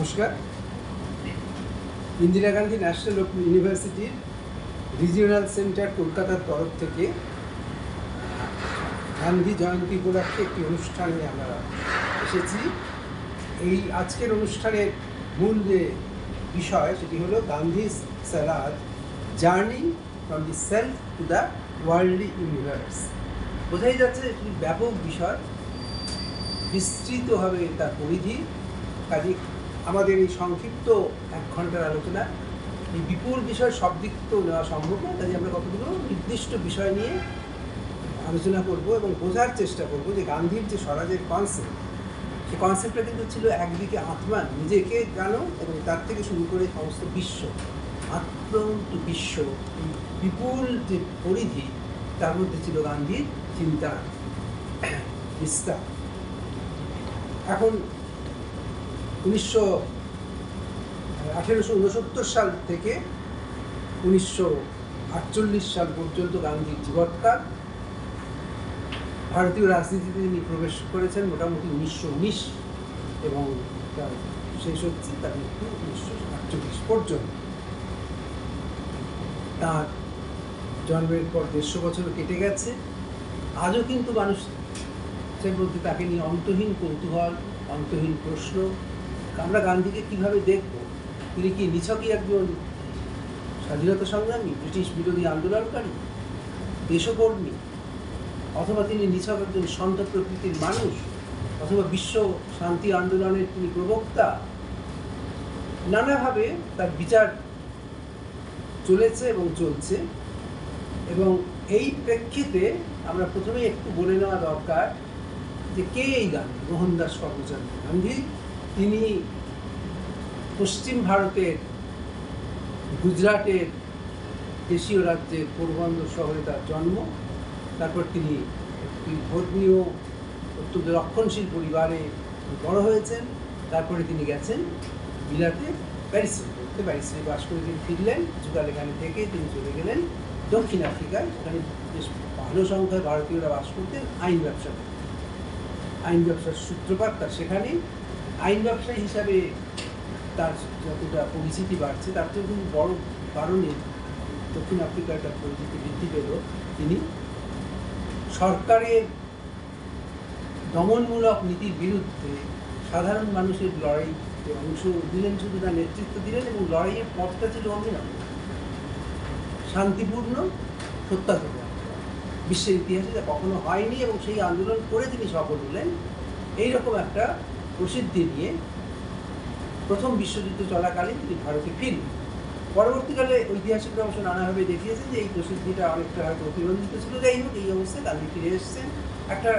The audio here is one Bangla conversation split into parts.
নমস্কার। ইন্দিরা গান্ধী ন্যাশনাল ওপেন ইউনিভার্সিটির রিজিওনাল সেন্টার কলকাতার তরফ থেকে গান্ধী জয়ন্তী উপলক্ষে একটি অনুষ্ঠানে আমরা এসেছি। এই আজকের অনুষ্ঠানের মূল যে বিষয় সেটি হলো Gandhi Swaraj journey from the self to the worldly universe. বোঝাই যাচ্ছে একটি ব্যাপক বিষয়, বিস্তৃতভাবে তার পরিধি। কাজে আমাদের এই সংক্ষিপ্ত 1 ঘন্টার আলোচনা এই বিপুল বিষয় সব দিক তো নেওয়া সম্ভব না, কাজে আমরা কতগুলো নির্দিষ্ট বিষয় নিয়ে আলোচনা করব এবং বোঝার চেষ্টা করব যে গান্ধীর যে স্বরাজের কনসেপ্ট, সেই কনসেপ্টটা কিন্তু ছিল একদিকে আত্মা, নিজেকে জানো, এবং তার থেকে শুরু করে সমস্ত বিশ্ব, আত্মন্ত বিশ্ব, এই বিপুল যে পরিধি, তার মধ্যে ছিল গান্ধীর চিন্তার বিস্তার। এখন 1869 সাল থেকে 1948 সাল পর্যন্ত গান্ধীর জীবৎকাল। ভারতীয় রাজনীতিতে তিনি প্রবেশ করেছেন মোটামুটি 1919 এবং তার শেষ হচ্ছে তার মৃত্যু 1948 পর্যন্ত। তার জন্মের পর 150 বছরও কেটে গেছে। আজও কিন্তু মানুষের মধ্যে তাকে নিয়ে অন্তহীন কৌতূহল, অন্তহীন প্রশ্ন। আমরা গান্ধীকে কিভাবে দেখব? তিনি কি নিছকই একজন স্বাধীনতা সংগ্রামী, ব্রিটিশ বিরোধী আন্দোলনকারী, দেশকর্মী, অথবা তিনি নিছক একজন সন্ত প্রকৃতির মানুষ, অথবা বিশ্ব শান্তি আন্দোলনের তিনি প্রবক্তা? নানাভাবে তার বিচার চলেছে এবং চলছে। এবং এই প্রেক্ষিতে আমরা প্রথমেই একটু বলে নেওয়া দরকার যে কে এই গান্ধী, মোহনদাস করমচাঁদ গান্ধী। তিনি পশ্চিম ভারতের গুজরাটের দেশীয় রাজ্যের পোরবন্দর শহরে তার জন্ম। তারপর তিনি একটি ধর্মীয় অত্যন্ত রক্ষণশীল পরিবারে বড় হয়েছেন। তারপরে তিনি গেছেন বিলাতে প্যারিসে পড়তে। প্যারিসে বাস করে তিনি ফিরলেন, কিছুকাল এখানে থেকে তিনি চলে গেলেন দক্ষিণ আফ্রিকায়। সেখানে বেশ ভালো সংখ্যায় ভারতীয়রা বাস করতেন। আইন ব্যবসার সূত্রপাত তার সেখানেই। আইন ব্যবসায়ী হিসাবে তার যতটা পরিচিতি বাড়ছে, তার থেকে কিন্তু বড় কারণে দক্ষিণ আফ্রিকার একটা পরিচিতি বৃদ্ধি পেল। তিনি সরকারের দমনমূলক নীতির বিরুদ্ধে সাধারণ মানুষের লড়াইতে অংশ দিলেন, শুধু তার নেতৃত্ব দিলেন, এবং লড়াইয়ের পথটা ছিল অভিনব, শান্তিপূর্ণ, সত্যাগ্রহ। বিশ্বের ইতিহাসে যা কখনো হয়নি, এবং সেই আন্দোলন করে তিনি সফল হলেন। এইরকম একটা প্রসিদ্ধি নিয়ে প্রথম বিশ্বযুদ্ধ চলাকালীন তিনি ভারতে ফিরলেন। পরবর্তীকালে ঐতিহাসিকরা অবশ্য নানাভাবে দেখিয়েছেন যে এই প্রসিদ্ধিটা অনেকটা হয়তো অতিরঞ্জিত ছিল। যাই হোক, এই অবস্থায় গান্ধী ফিরে এসছেন। একটা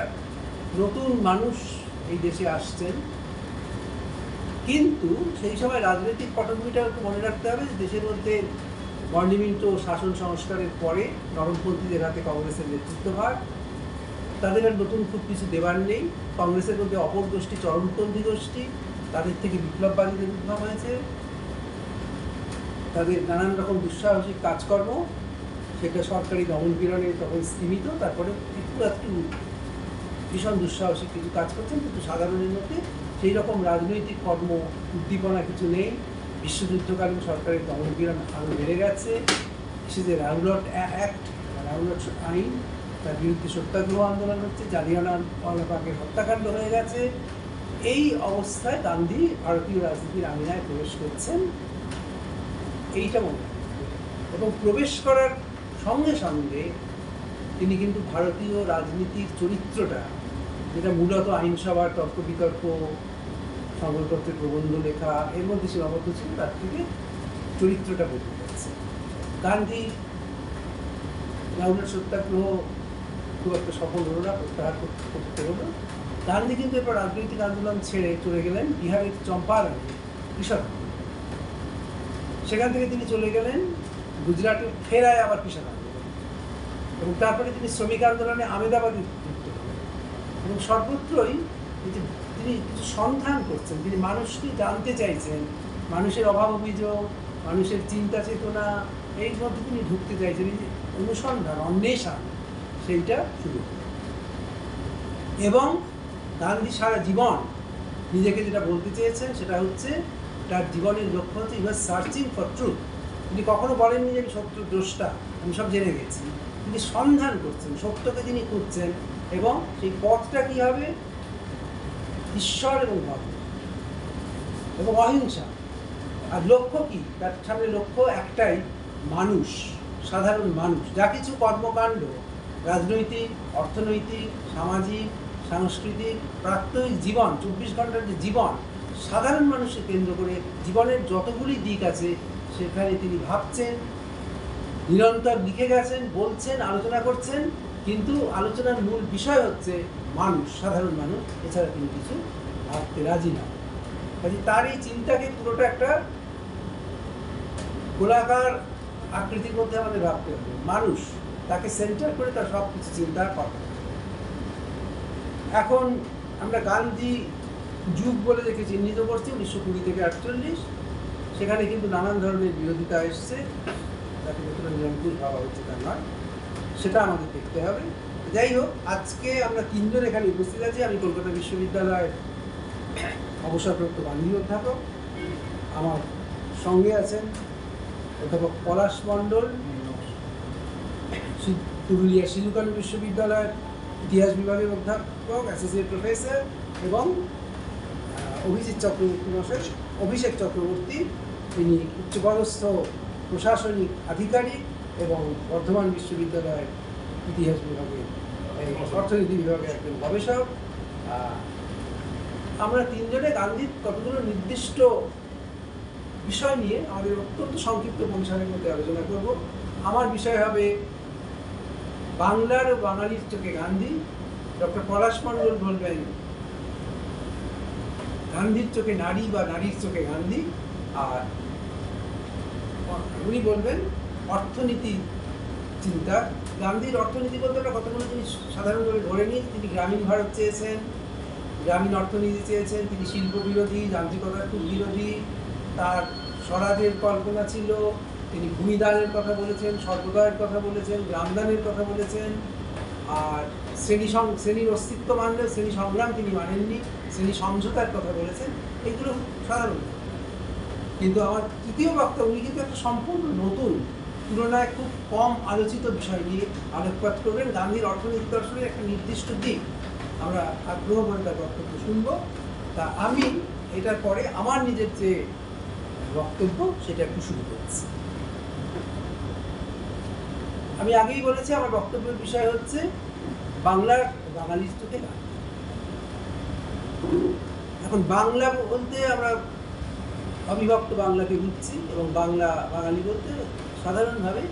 নতুন মানুষ এই দেশে আসছেন। কিন্তু সেই সময় রাজনৈতিক পটভূমিটা একটু মনে রাখতে হবে যে দেশের মধ্যে গণমিন্ট শাসন সংস্কারের পরে নরমপন্থীদের হাতে কংগ্রেসের নেতৃত্বভার। তাদের আর নতুন খুব কিছু দেবার নেই। কংগ্রেসের মধ্যে অপর গোষ্ঠী চরমপন্থী গোষ্ঠী, তাদের থেকে বিপ্লববাদীদের উদ্ভব হয়েছে। তাদের নানান রকম দুঃসাহসিক কাজকর্ম, সেটা সরকারি দমনপীড়নে তখন সীমিত। তারপরে একটু ভীষণ দুঃসাহসিক কিছু কাজ করছেন, কিন্তু সাধারণের মধ্যে সেই রকম রাজনৈতিক কর্ম উদ্দীপনা কিছু নেই। বিশ্বযুদ্ধকালীন সরকারের দমনপীড়ন আরও বেড়ে গেছে। সে যে রাউলট অ্যাক্ট, রাউলট আইন, তার বিরুদ্ধে সত্যাগ্রহ আন্দোলন হচ্ছে, জালিয়ানওয়ালাবাগের হত্যাকাণ্ড হয়ে গেছে। এই অবস্থায় গান্ধী ভারতীয় রাজনীতির আঙিনায় প্রবেশ করছেন, এইটা মনে রাখতে। এবং প্রবেশ করার সঙ্গে সঙ্গে তিনি কিন্তু ভারতীয় রাজনীতির চরিত্রটা, যেটা মূলত আইনসভার তর্ক বিতর্ক, সংবাদপত্রের প্রবন্ধ লেখা, এর মধ্যে সীমাবদ্ধ ছিল, তার থেকে চরিত্রটা বদলে যাচ্ছে। গান্ধী রাউলট সত্যাগ্রহ খুব একটা সফল হলো না, প্রত্যাহার করতে হলো। গান্ধী কিন্তু এরপর রাজনৈতিক আন্দোলন ছেড়ে চলে গেলেন বিহারের চম্পারণে কৃষক। সেখান থেকে তিনি চলে গেলেন গুজরাটের ফেরায় আবার কৃষক আন্দোলন, এবং তারপরে তিনি শ্রমিক আন্দোলনে আহমেদাবাদে যুক্ত হলেন। এবং সর্বত্রই তিনি কিছু সন্ধান করছেন, তিনি মানুষকে জানতে চাইছেন, মানুষের অভাব অভিযোগ, মানুষের চিন্তা চেতনা, এই মধ্যে তিনি ঢুকতে চাইছেন। এই যে অনুসন্ধান, অন্বেষণ, সেইটা শুরু হল। এবং গান্ধী সারা জীবন নিজেকে যেটা বলতে চেয়েছেন সেটা হচ্ছে তার জীবনের লক্ষ্য হচ্ছে you are searching for truth. তিনি কখনো বলেননি যে আমি সত্য দ্রষ্টা, আমি সব জেনে গেছি। তিনি সন্ধান করছেন, সত্যকে তিনি খুঁজছেন, এবং সেই পথটা কী হবে? ঈশ্বর এবং ধর্ম এবং অহিংসা। আর লক্ষ্য কি? তার সামনে লক্ষ্য একটাই, মানুষ, সাধারণ মানুষ। যা কিছু কর্মকাণ্ড, রাজনৈতিক, অর্থনৈতিক, সামাজিক, সাংস্কৃতিক, প্রাত্যহিক জীবন, 24 ঘন্টার যে জীবন, সাধারণ মানুষকে কেন্দ্র করে জীবনের যতগুলি দিক আছে সেখানে তিনি ভাবছেন, নিরন্তর লিখে গেছেন, বলছেন, আলোচনা করছেন, কিন্তু আলোচনার মূল বিষয় হচ্ছে মানুষ, সাধারণ মানুষ। এছাড়া তিনি কিছু ভাবতে রাজি না। কাজে তার এই চিন্তাকে পুরোটা একটা গোলাকার আকৃতির মধ্যে আমাদের ভাবতে হবে। মানুষ, তাকে সেন্টার করে তার সব কিছু চিন্তা করা। এখন আমরা গান্ধী যুগ বলে যাকে চিহ্নিত করছি 1920 থেকে 1948, সেখানে কিন্তু নানান ধরনের বিরোধিতা এসছে, তাকে যতটা নিরঙ্কুশ ভাবা হচ্ছে তা নয়, সেটা আমাদের দেখতে হবে। যাই হোক, আজকে আমরা তিনজন এখানে উপস্থিত আছি। আমি কলকাতা বিশ্ববিদ্যালয়ের অবসরপ্রাপ্ত গান্ধী অধ্যাপক। আমার সঙ্গে আছেন অধ্যাপক পলাশ মণ্ডল, পুরুলিয়া সিধু-কানু বিশ্ববিদ্যালয়ের ইতিহাস বিভাগের অধ্যাপক, অ্যাসোসিয়েট প্রফেসর, এবং অভিষেক চক্রবর্তী, তিনি উচ্চপদস্থ প্রশাসনিক আধিকারিক এবং বর্ধমান বিশ্ববিদ্যালয়ের ইতিহাস বিভাগের অর্থনীতি বিভাগের একজন গবেষক। আমরা তিনজনে গান্ধীর কতগুলো নির্দিষ্ট বিষয় নিয়ে আমাদের অত্যন্ত সংক্ষিপ্ত পরিসরের মধ্যে আলোচনা করব। আমার বিষয় হবে বাংলার ও বাঙালির চোখে গান্ধী। ডক্টর পলাশ মণ্ডল বলবেন গান্ধীর চোখে নারী বা নারীর চোখে গান্ধী, আর উনি বলবেন অর্থনীতি চিন্তা। গান্ধীর অর্থনীতি বলতে আমরা কতগুলো জিনিস সাধারণভাবে ধরে নিই। তিনি গ্রামীণ ভারত চেয়েছেন, গ্রামীণ অর্থনীতি চেয়েছেন, তিনি শিল্প বিরোধী, যান্ত্রিকতার খুব বিরোধী, তার স্বরাজের কল্পনা ছিল, তিনি ভূমিদানের কথা বলেছেন, সর্বদায়ের কথা বলেছেন, গ্রামদানের কথা বলেছেন, আর শ্রেণীর অস্তিত্ব মানলেও শ্রেণী সংগ্রাম তিনি মানেননি, শ্রেণী সমঝোতার কথা বলেছেন। এগুলো সাধারণ। কিন্তু আমার তৃতীয় বক্তা, উনি কিন্তু একটা সম্পূর্ণ নতুন, তুলনায় খুব কম আলোচিত বিষয় নিয়ে আলোকপাত করবেন, গান্ধীর অর্থনৈতিক দর্শনের একটা নির্দিষ্ট দিক। আমরা আগ্রহ করে তার বক্তব্য শুনব। তা আমি এটার পরে আমার নিজের যে বক্তব্য সেটা একটু শুরু করছি। আমি আগেই বলেছি আমার বক্তব্যের বিষয় হচ্ছে বাংলার বাঙালির চোখে গান্ধী। এখন বাংলা বলতে আমরা অবিভক্ত বাংলাকে বুঝছি, এবং বাংলা বাঙালি বলতে সাধারণভাবে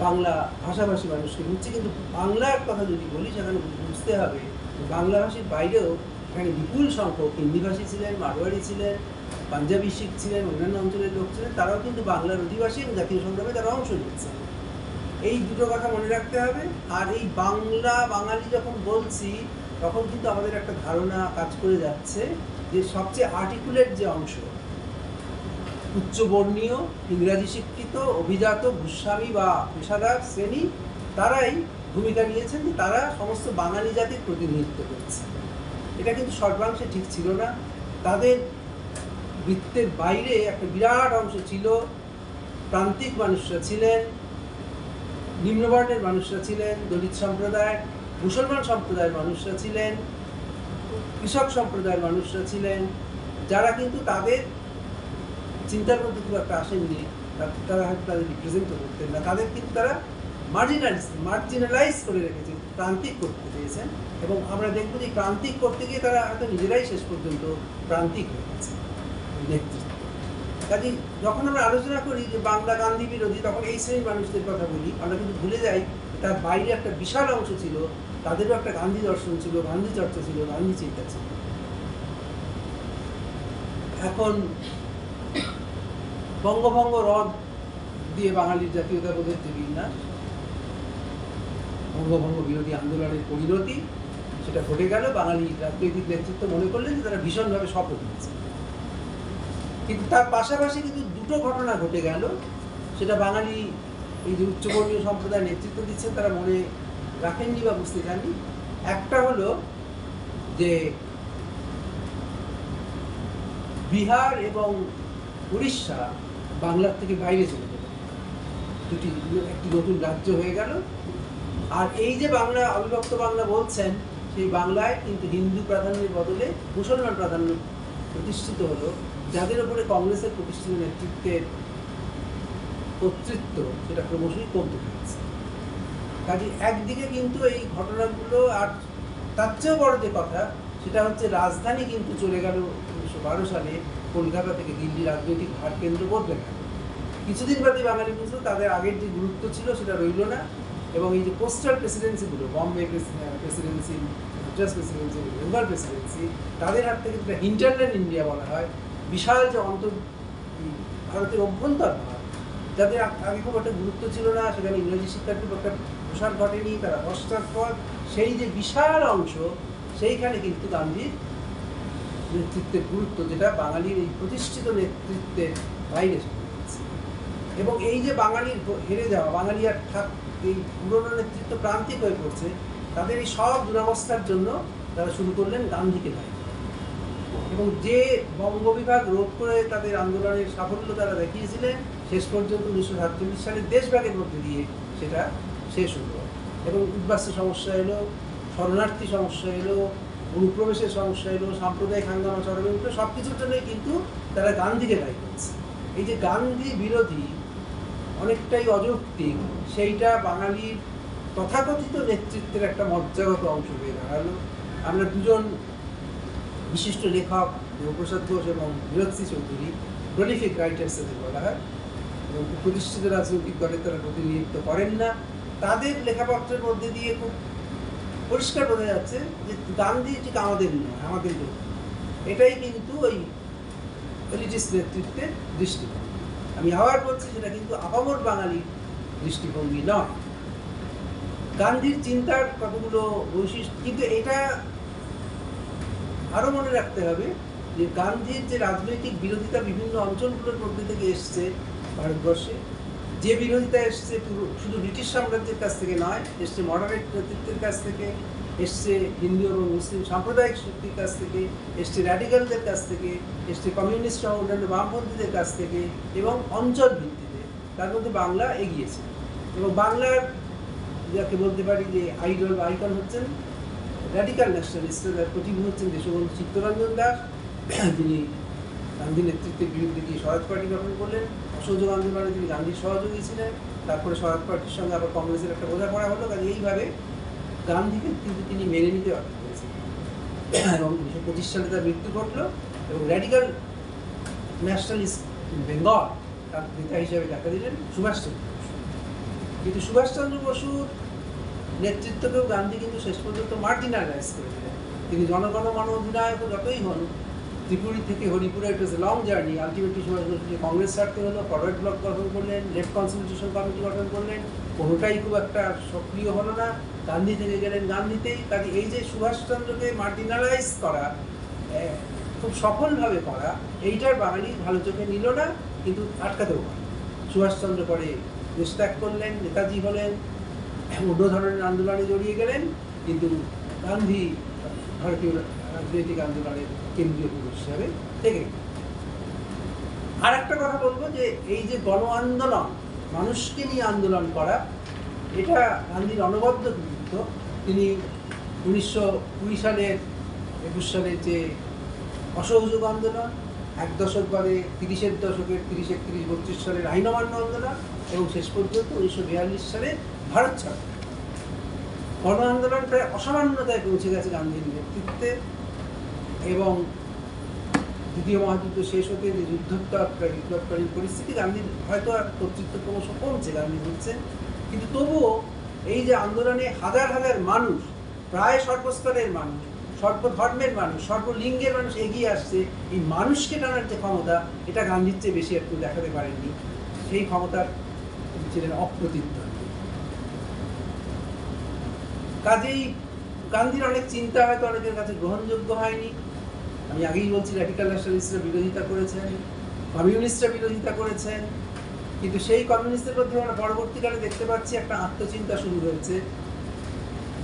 বাংলা ভাষাভাষী মানুষকে বুঝছি। কিন্তু বাংলার কথা যদি বলি, সেখানে বুঝতে হবে বাংলাভাষীর বাইরেও এখানে বিপুল সংখ্যক হিন্দিভাষী ছিলেন, মারোয়াড়ি ছিলেন, পাঞ্জাবি শিখ ছিলেন, অন্যান্য অঞ্চলের লোক ছিলেন। তারাও কিন্তু বাংলার অধিবাসী এবং জাতীয় সংগ্রামে তারা অংশ নিচ্ছেন। এই দুটো কথা মনে রাখতে হবে। আর এই বাংলা বাঙালি যখন বলছি, তখন কিন্তু আমাদের একটা ধারণা কাজ করে যাচ্ছে যে সবচেয়ে আর্টিকুলেট যে অংশ, উচ্চবর্ণীয়, ইংরাজি শিক্ষিত, অভিজাত, ভূস্বামী বা পেশাদার শ্রেণী, তারাই ভূমিকা নিয়েছেন যে তারা সমস্ত বাঙালি জাতির প্রতিনিধিত্ব করছে। এটা কিন্তু সর্বাংশে ঠিক ছিল না। তাদের বৃত্তের বাইরে একটা বিরাট অংশ ছিল, প্রান্তিক মানুষরা ছিলেন, নিম্নবর্ণের মানুষরা ছিলেন, দলিত সম্প্রদায়, মুসলমান সম্প্রদায়ের মানুষরা ছিলেন, কৃষক সম্প্রদায়ের মানুষরা ছিলেন, যারা কিন্তু তাদের চিন্তার মধ্যে খুব একটা আসেননি। তারা হয়তো তাদের রিপ্রেজেন্ট করতেন না। তাদের কিন্তু তারা মার্জিনালাইজ করে রেখেছেন, প্রান্তিক করতে চেয়েছেন। এবং আমরা দেখব যে প্রান্তিক করতে গিয়ে তারা হয়তো নিজেরাই শেষ পর্যন্ত প্রান্তিক হয়ে গেছে নেতৃত্ব। কাজে যখন আমরা আলোচনা করি যে বাংলা গান্ধী বিরোধী, তখন এই শ্রেণীর মানুষদের কথা বলি। আমরা কিন্তু ভুলে যাই তার বাইরে একটা বিশাল অংশ ছিল, তাদেরও একটা গান্ধী দর্শন ছিল, গান্ধী চর্চা ছিল, গান্ধী চিন্তা ছিল। এখন বঙ্গভঙ্গ রদ দিয়ে বাঙালির জাতীয়তাবোধের যে বিন্যাস, বঙ্গভঙ্গ বিরোধী আন্দোলনের পরিণতি, সেটা ঘটে গেল। বাঙালি রাজনৈতিক নেতৃত্ব মনে করলেন যে তারা ভীষণভাবে সফল হয়েছে। কিন্তু তার পাশাপাশি কিন্তু দুটো ঘটনা ঘটে গেল, সেটা বাঙালি এই যে উচ্চবর্ণীয় সম্প্রদায় নেতৃত্ব দিচ্ছে তারা মনে রাখেননি বা বুঝতে চাননি। একটা হলো যে বিহার এবং উড়িষ্যা বাংলার থেকে বাইরে চলে গেল, একটি নতুন রাজ্য হয়ে গেল। আর এই যে বাংলা, অবিভক্ত বাংলা বলছেন, সেই বাংলায় কিন্তু হিন্দু প্রাধান্যের বদলে মুসলমান প্রাধান্য প্রতিষ্ঠিত হলো, যাদের উপরে কংগ্রেসের প্রতিষ্ঠিত নেতৃত্বের কর্তৃত্ব সেটা ক্রমশই কমতে থাকছে। কাজে একদিকে কিন্তু এই ঘটনাগুলো, আর তার চেয়েও বড় যে কথা সেটা হচ্ছে রাজধানী কিন্তু চলে গেল 1912 সালে কলকাতা থেকে দিল্লি, রাজনৈতিক ভার কেন্দ্র বদলে গেল। কিছুদিন বাদে বাঙালি বুঝলো তাদের আগের যে গুরুত্ব ছিল সেটা রইল না, এবং এই যে কোস্টাল প্রেসিডেন্সিগুলো, Bombay presidency, Madras presidency, Bengal presidency, তাদের হাত থেকে যেটা হিন্টারল্যান্ড ইন্ডিয়া বলা হয়, বিশাল যে ভারতের অভ্যন্তর ভাগ, যাদের আগে খুব একটা গুরুত্ব ছিল না, সেখানে ইংরেজি শিক্ষার খুব একটা প্রসার ঘটেনি, তারা পশ্চাৎপদ, সেই যে বিশাল অংশ, সেইখানে কিন্তু গান্ধীর নেতৃত্বের গুরুত্ব, যেটা বাঙালির এই প্রতিষ্ঠিত নেতৃত্বের বাইরে চলে গেছে। এবং এই যে বাঙালির হেরে যাওয়া, বাঙালি আর এই পুরনো নেতৃত্ব প্রান্তিক হয়ে পড়ছে, তাদের এই সব দুরবস্থার জন্য তারা শুরু করলেন গান্ধীকে দায়ী। এবং যে বঙ্গবিভাগ রোধ করে তাদের আন্দোলনের সাফল্য তারা দেখিয়েছিলেন, শেষ পর্যন্ত 1947 সালে দেশভাগের মধ্যে দিয়ে সেটা শেষ হলো। এবং উদ্বাস্তু সমস্যা এলো, শরণার্থী সমস্যা এলো, অনুপ্রবেশের সমস্যা এলো, সাম্প্রদায়িক হাঙ্গামা চরমে উঠলো, সব কিছুর জন্যই কিন্তু তারা গান্ধীকে দায়ী করছে। এই যে গান্ধী বিরোধী, অনেকটাই অযৌক্তিক, সেইটা বাঙালির তথাকথিত নেতৃত্বের একটা মজ্জাগত অংশ হয়ে দাঁড়ালো। আমরা দুজন বিশিষ্ট লেখক, দেবপ্রসাদ ঘোষ এবং বিরোধী চৌধুরী, প্রলিফিক রাইটার্স এদের বলা হয়, এবং প্রতিষ্ঠিত রাজনৈতিক দলের তারা প্রতিনিধিত্ব করেন না, তাদের লেখাপত্রের মধ্যে দিয়ে খুব পরিষ্কার বোঝা যাচ্ছে যে গান্ধী ঠিক আমাদের নয়, আমাদের লোক। এটাই কিন্তু ওই এলিটিস্ট নেতৃত্বের দৃষ্টিভঙ্গি। আমি আবার বলছি, সেটা কিন্তু আপামর বাঙালির দৃষ্টিভঙ্গি নয়। গান্ধীর চিন্তার কতগুলো বৈশিষ্ট্য, কিন্তু এটা আরো মনে রাখতে হবে যে গান্ধীর যে রাজনৈতিক বিরোধিতা বিভিন্ন অঞ্চলগুলোর মধ্যে থেকে এসছে ভারতবর্ষে, যে বিরোধিতা এসছে শুধু ব্রিটিশ সাম্রাজ্যের কাছ থেকে নয়, এসছে মডারেট নেতৃত্বের কাছ থেকে, এসছে হিন্দু এবং মুসলিম সাম্প্রদায়িক শক্তির কাছ থেকে, এসছে র্যাডিক্যালদের কাছ থেকে, এসছে কমিউনিস্ট সহ অন্যান্য বামপন্থীদের কাছ থেকে, এবং অঞ্চল ভিত্তিতে তার মধ্যে বাংলা এগিয়েছে। এবং বাংলার যাকে বলতে পারি যে আইডল বা আইকন হচ্ছেন র্যাডিক্যাল ন্যাশনালিস্ট, যার প্রতিভূ হচ্ছেন দেশবন্ধু চিত্তরঞ্জন দাস, যিনি গান্ধী নেতৃত্বের বিরুদ্ধে গিয়ে স্বরাজ পার্টি গঠন করলেন। অসহযোগ আন্দোলনে তিনি গান্ধীর সহযোগী ছিলেন, তারপরে স্বরাজ পার্টির সঙ্গে আবার কংগ্রেসের একটা বোঝাপড়া হলো, কাজে এইভাবে গান্ধীকে কিন্তু তিনি মেনে নিতে বাধ্য করেছিলেন। এবং 1925 সালে তার মৃত্যু ঘটলো, এবং র্যাডিক্যাল ন্যাশনালিস্ট বেঙ্গল তার নেতা হিসেবে দেখা দিলেন সুভাষচন্দ্র বসু। কিন্তু সুভাষচন্দ্র বসুর নেতৃত্বকেও গান্ধী কিন্তু শেষ পর্যন্ত মার্জিনালাইজ করে দিলেন। তিনি জনগণমন অধিনায়ক যতই হন, ত্রিপুরী থেকে হরিপুরে it was a long journey, ultimately Subhas বসুকে কংগ্রেস ছাড়তে হলো, ফরওয়ার্ড ব্লক গঠন করলেন, লেফট কনসলিডেশন কমিটি গঠন করলেন, কোনোটাই খুব একটা সক্রিয় হলো না, গান্ধী থেকে গেলেন গান্ধীতেই। কাজে এই যে সুভাষচন্দ্রকে মার্জিনালাইজ করা, খুব সফলভাবে করা, এইটার বাঙালি ভালো চোখে নিল না, কিন্তু আটকাতেও পারে। সুভাষচন্দ্র পরে দেশ ত্যাগ করলেন, নেতাজি হলেন, অন্য ধরনের আন্দোলনে জড়িয়ে গেলেন, কিন্তু গান্ধী ভারতীয় রাজনৈতিক আন্দোলনের কেন্দ্রীয় পুরুষ হিসাবে থেকে। আর একটা কথা বলবো যে এই যে গণ আন্দোলন, মানুষকে নিয়ে আন্দোলন করা, এটা গান্ধীর অনবদ্য কৃতিত্ব। তিনি 1920 সালের 21 সালের যে অসহযোগ আন্দোলন, এক দশক বাদে 30-এর দশকের 30-31-32 সালের আইন অমান্য আন্দোলন, এবং শেষ পর্যন্ত 1942 সালে ভারত ছাড়ো গণ আন্দোলন প্রায় অসামান্যতায় পৌঁছে গেছে গান্ধীর নেতৃত্বে। এবং দ্বিতীয় মহাযুদ্ধ শেষ হতে যে যুদ্ধোত্তর বিপ্লবকালীন পরিস্থিতি, গান্ধীর হয়তো আর কর্তৃত্ব ক্রমশ কমছে, গান্ধী বুঝছেন, কিন্তু তবুও এই যে আন্দোলনে হাজার হাজার মানুষ, প্রায় সর্বস্তরের মানুষ, সর্বধর্মের মানুষ, সর্বলিঙ্গের মানুষ এগিয়ে আসছে, এই মানুষকে টানার যে ক্ষমতা, এটা গান্ধীর চেয়ে বেশি একটু দেখাতে পারেননি। সেই ক্ষমতার ছিলেন অপ্রতিদ্বন্দ্বী। কাজেই গান্ধীর অনেক চিন্তা হয়তো অনেকের কাছে গ্রহণযোগ্য হয়নি। আমি আগেই বলছি, র্যাডিক্যাল ন্যাশনালিস্টরা বিরোধিতা করেছেন, কমিউনিস্টরা বিরোধিতা করেছেন, কিন্তু সেই কমিউনিস্টদের মধ্যে আমরা পরবর্তীকালে দেখতে পাচ্ছি একটা আত্মচিন্তা শুরু হয়েছে।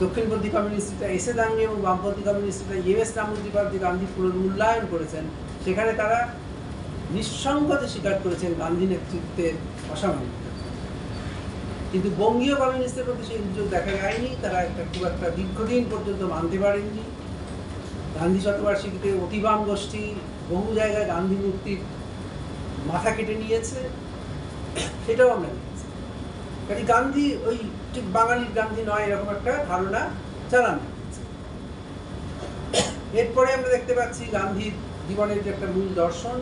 দক্ষিণপন্থী কমিউনিস্টরা এসে দাঙ্গে এবং বামপন্থী কমিউনিস্টরা ইউএস নামুদ্দিপাদ যে গান্ধী পুনর্মূল্যায়ন করেছেন, সেখানে তারা নিঃসংকোচে স্বীকার করেছেন গান্ধী নেতৃত্বের অসামরিকতা। কিন্তু বঙ্গীয় কমিউনিস্টদের প্রতি সেই উদ্যোগ দেখা যায়নি, তারা খুব একটা দীর্ঘদিন পর্যন্ত মানতে পারেননি। গান্ধী শতবার্ষিকীতে অতিবাম গোষ্ঠী বহু জায়গায় গান্ধী মূর্তির মাথা কেটে নিয়েছে, সেটাও আমরা দেখেছি। কাজে গান্ধী ওই ঠিক বাঙালির গান্ধী নয় এরকম একটা ধারণা চালানো হয়েছে। এরপরে আমরা দেখতে পাচ্ছি গান্ধীর জীবনের যে একটা মূল দর্শন,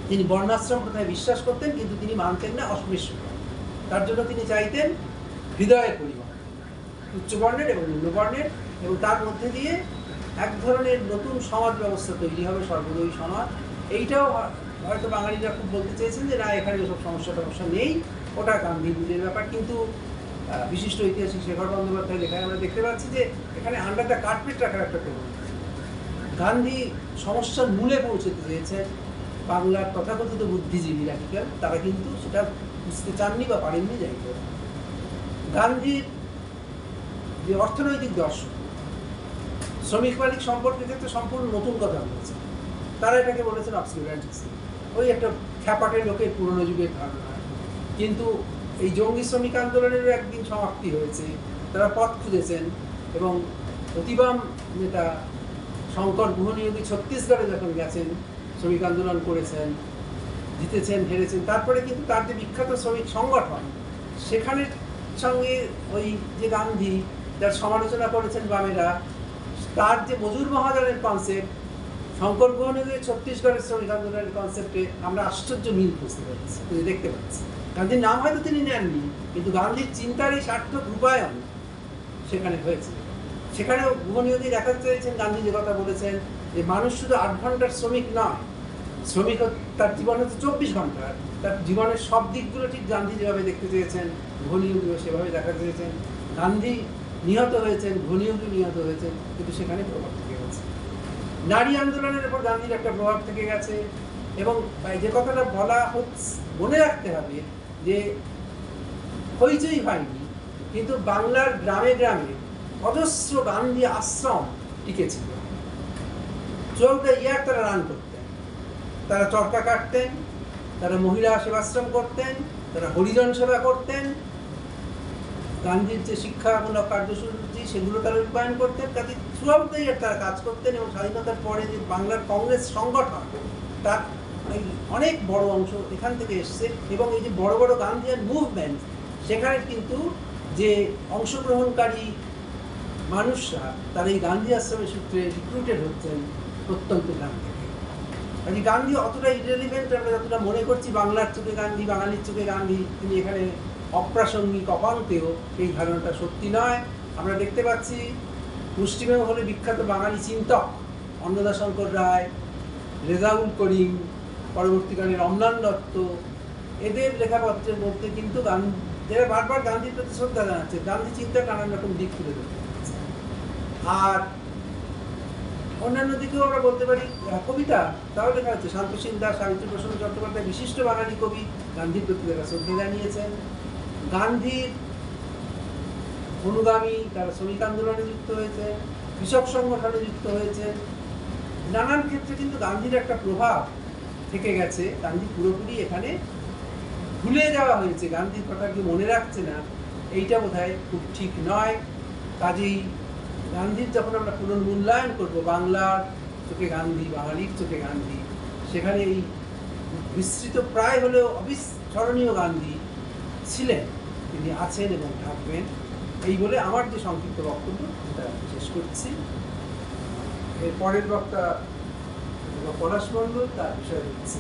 তিনি বর্ণাশ্রম প্রথায় বিশ্বাস করতেন, কিন্তু তিনি মানতেন না অস্পৃশ্যতা। তার জন্য তিনি চাইতেন হৃদয়ের পরিবর্তন, উচ্চবর্ণের এবং নিম্নবর্ণের, এবং তার মধ্যে দিয়ে এক ধরনের নতুন সমাজ ব্যবস্থা তৈরি হবে, সর্বদয়ী সমাজ। এইটাও হয়তো বাঙালিরা খুব বলতে চেয়েছেন যে না, এখানে ওসব সমস্যা নেই, ওটা গান্ধী বুঝের ব্যাপার। কিন্তু বিশিষ্ট ঐতিহাসিক শেখর বন্দ্যোপাধ্যায় লেখায় আমরা দেখতে পাচ্ছি যে এখানে আন্ডার দ্য কার্পেট রাখার একটা প্রবণতা। গান্ধী সমস্যার মূলে পৌঁছতে চেয়েছেন। বাংলার তথাকথিত বুদ্ধিজীবী রাডিক্যাল তারা কিন্তু সেটা বুঝতে চাননি বা পারেননি। যাই হোক, গান্ধীর যে অর্থনৈতিক দর্শন শ্রমিক মালিক সম্পর্কের ক্ষেত্রে সম্পূর্ণ নতুন কথা বলেছে। তারা এটাকে বলেছেন অবসকিউরেন্টিজম, ওই একটা খ্যাপাটের লোকের পুরনো যুগের ধারণা। কিন্তু এই জঙ্গি শ্রমিক আন্দোলনেরও একদিন সমাপ্তি হয়েছে, তারা পথ খুঁজেছেন, এবং প্রতিবাম নেতা শঙ্কর গুহনিয়োগী ছত্তিশগড়ে যখন গেছেন, শ্রমিক আন্দোলন করেছেন, জিতেছেন, হেরেছেন, তারপরে কিন্তু তার যে বিখ্যাত শ্রমিক সংগঠন সেখানের সঙ্গে ওই যে গান্ধী যার সমালোচনা করেছেন বামেরা, তার যে মজুর মহাজনের কনসেপ্ট, শঙ্কর গুহনিয়োগী ছত্তিশগড়ের শ্রমিক আন্দোলনের কনসেপ্টে আমরা আশ্চর্য মিল বুঝতে পারছি, দেখতে পাচ্ছি। গান্ধীর নাম হয়তো তিনি নেননি, কিন্তু গান্ধীর চিন্তার এই সার্থক রূপায়ণ সেখানে হয়েছে। সেখানেও গুহনিয়োগী দেখাতে চেয়েছেন, গান্ধী যে কথা বলেছেন যে মানুষ শুধু 8 ঘন্টার শ্রমিক নয়, শ্রমিক তার জীবন হচ্ছে 24 ঘন্টার। তার জীবনের সব দিকগুলো ঠিক গান্ধী যেভাবে দেখতে চেয়েছেন, গুহনিয়োগীও সেভাবে দেখাতে চেয়েছেন। গান্ধী নিহত হয়েছেন, গুহনিয়োগী নিহত হয়েছেন, কিন্তু সেখানে প্রভাব থেকে গেছে। নারী আন্দোলনের উপর গান্ধীর একটা প্রভাব থেকে গেছে। এবং যে কথাটা বলা হচ্ছে, মনে রাখতে হবে যে হইচই হয়নি, কিন্তু বাংলার গ্রামে গ্রামে অজস্র গান্ধী আশ্রম টিকেছিল। 12 ইয়ার তারা রান করতেন, তারা চরকা কাটতেন, তারা মহিলা সেবাশ্রম করতেন, তারা হরিজন সেবা করতেন, গান্ধীর যে শিক্ষামূলক কার্যসূচি সেগুলো তারা রূপায়ণ করতেন। কাজে 12 ইয়ার তারা কাজ করতেন। এবং স্বাধীনতার পরে যে বাংলার কংগ্রেস সংগঠন, তার অনেক বড় অংশ এখান থেকে এসছে। এবং এই যে বড় বড় গান্ধীয়ান মুভমেন্ট, সেখানে কিন্তু যে অংশগ্রহণকারী মানুষরা তারা এই গান্ধী আশ্রমের সূত্রে রিক্রুটেড হচ্ছেন প্রত্যন্ত গ্রাম থেকে। কাজে গান্ধী অতটা ইরেলিভেন্ট আমরা যতটা মনে করছি, বাংলার চোখে গান্ধী, বাঙালির চোখে গান্ধী, তিনি এখানে অপ্রাসঙ্গিক, অপান্তেও, এই ধারণাটা সত্যি নয়। আমরা দেখতে পাচ্ছি মুষ্টিমেয় হলে বিখ্যাত বাঙালি চিন্তক অন্নদাশঙ্কর রায়, রেজাউল করিম, পরবর্তীকালে রমনান দত্ত, এদের লেখাপত্রের মধ্যে কিন্তু যারা বারবার গান্ধীর প্রতি শ্রদ্ধা জানাচ্ছে, গান্ধী চিন্তার নানান রকম দিক তুলে ধরতে পারছে। আর অন্যান্য দিকেও আমরা বলতে পারি, কবিতা তাও লেখা হচ্ছে। শান্তশীল দাস, সাবিত্রীপ্রসাদ চট্টোপাধ্যায়, বিশিষ্ট বাঙালি কবি, গান্ধীর প্রতি তারা শ্রদ্ধা জানিয়েছেন। গান্ধীর অনুগামী তারা শ্রমিক আন্দোলনে যুক্ত হয়েছে, কৃষক সংগঠনে যুক্ত হয়েছে। নানান ক্ষেত্রে কিন্তু গান্ধীর একটা প্রভাব থেকে গেছে। গান্ধী পুরোপুরি এখানে ভুলে যাওয়া হয়েছে, গান্ধীর কথা কি মনে রাখছে না, এইটা বোধহয় খুব ঠিক নয়। কাজেই গান্ধীর যখন আমরা পুনর্মূল্যায়ন করবো, বাংলার চোখে গান্ধী, বাঙালির চোখে গান্ধী, সেখানে এই বিস্তৃত প্রায় হলেও অবিস্মরণীয় গান্ধী ছিলেন, তিনি আছেন এবং থাকবেন। এই বলে আমার যে সংক্ষিপ্ত বক্তব্য সেটা শেষ করছি। এর পরের বক্তা পলাশ মণ্ডল, তার বিষয় হচ্ছে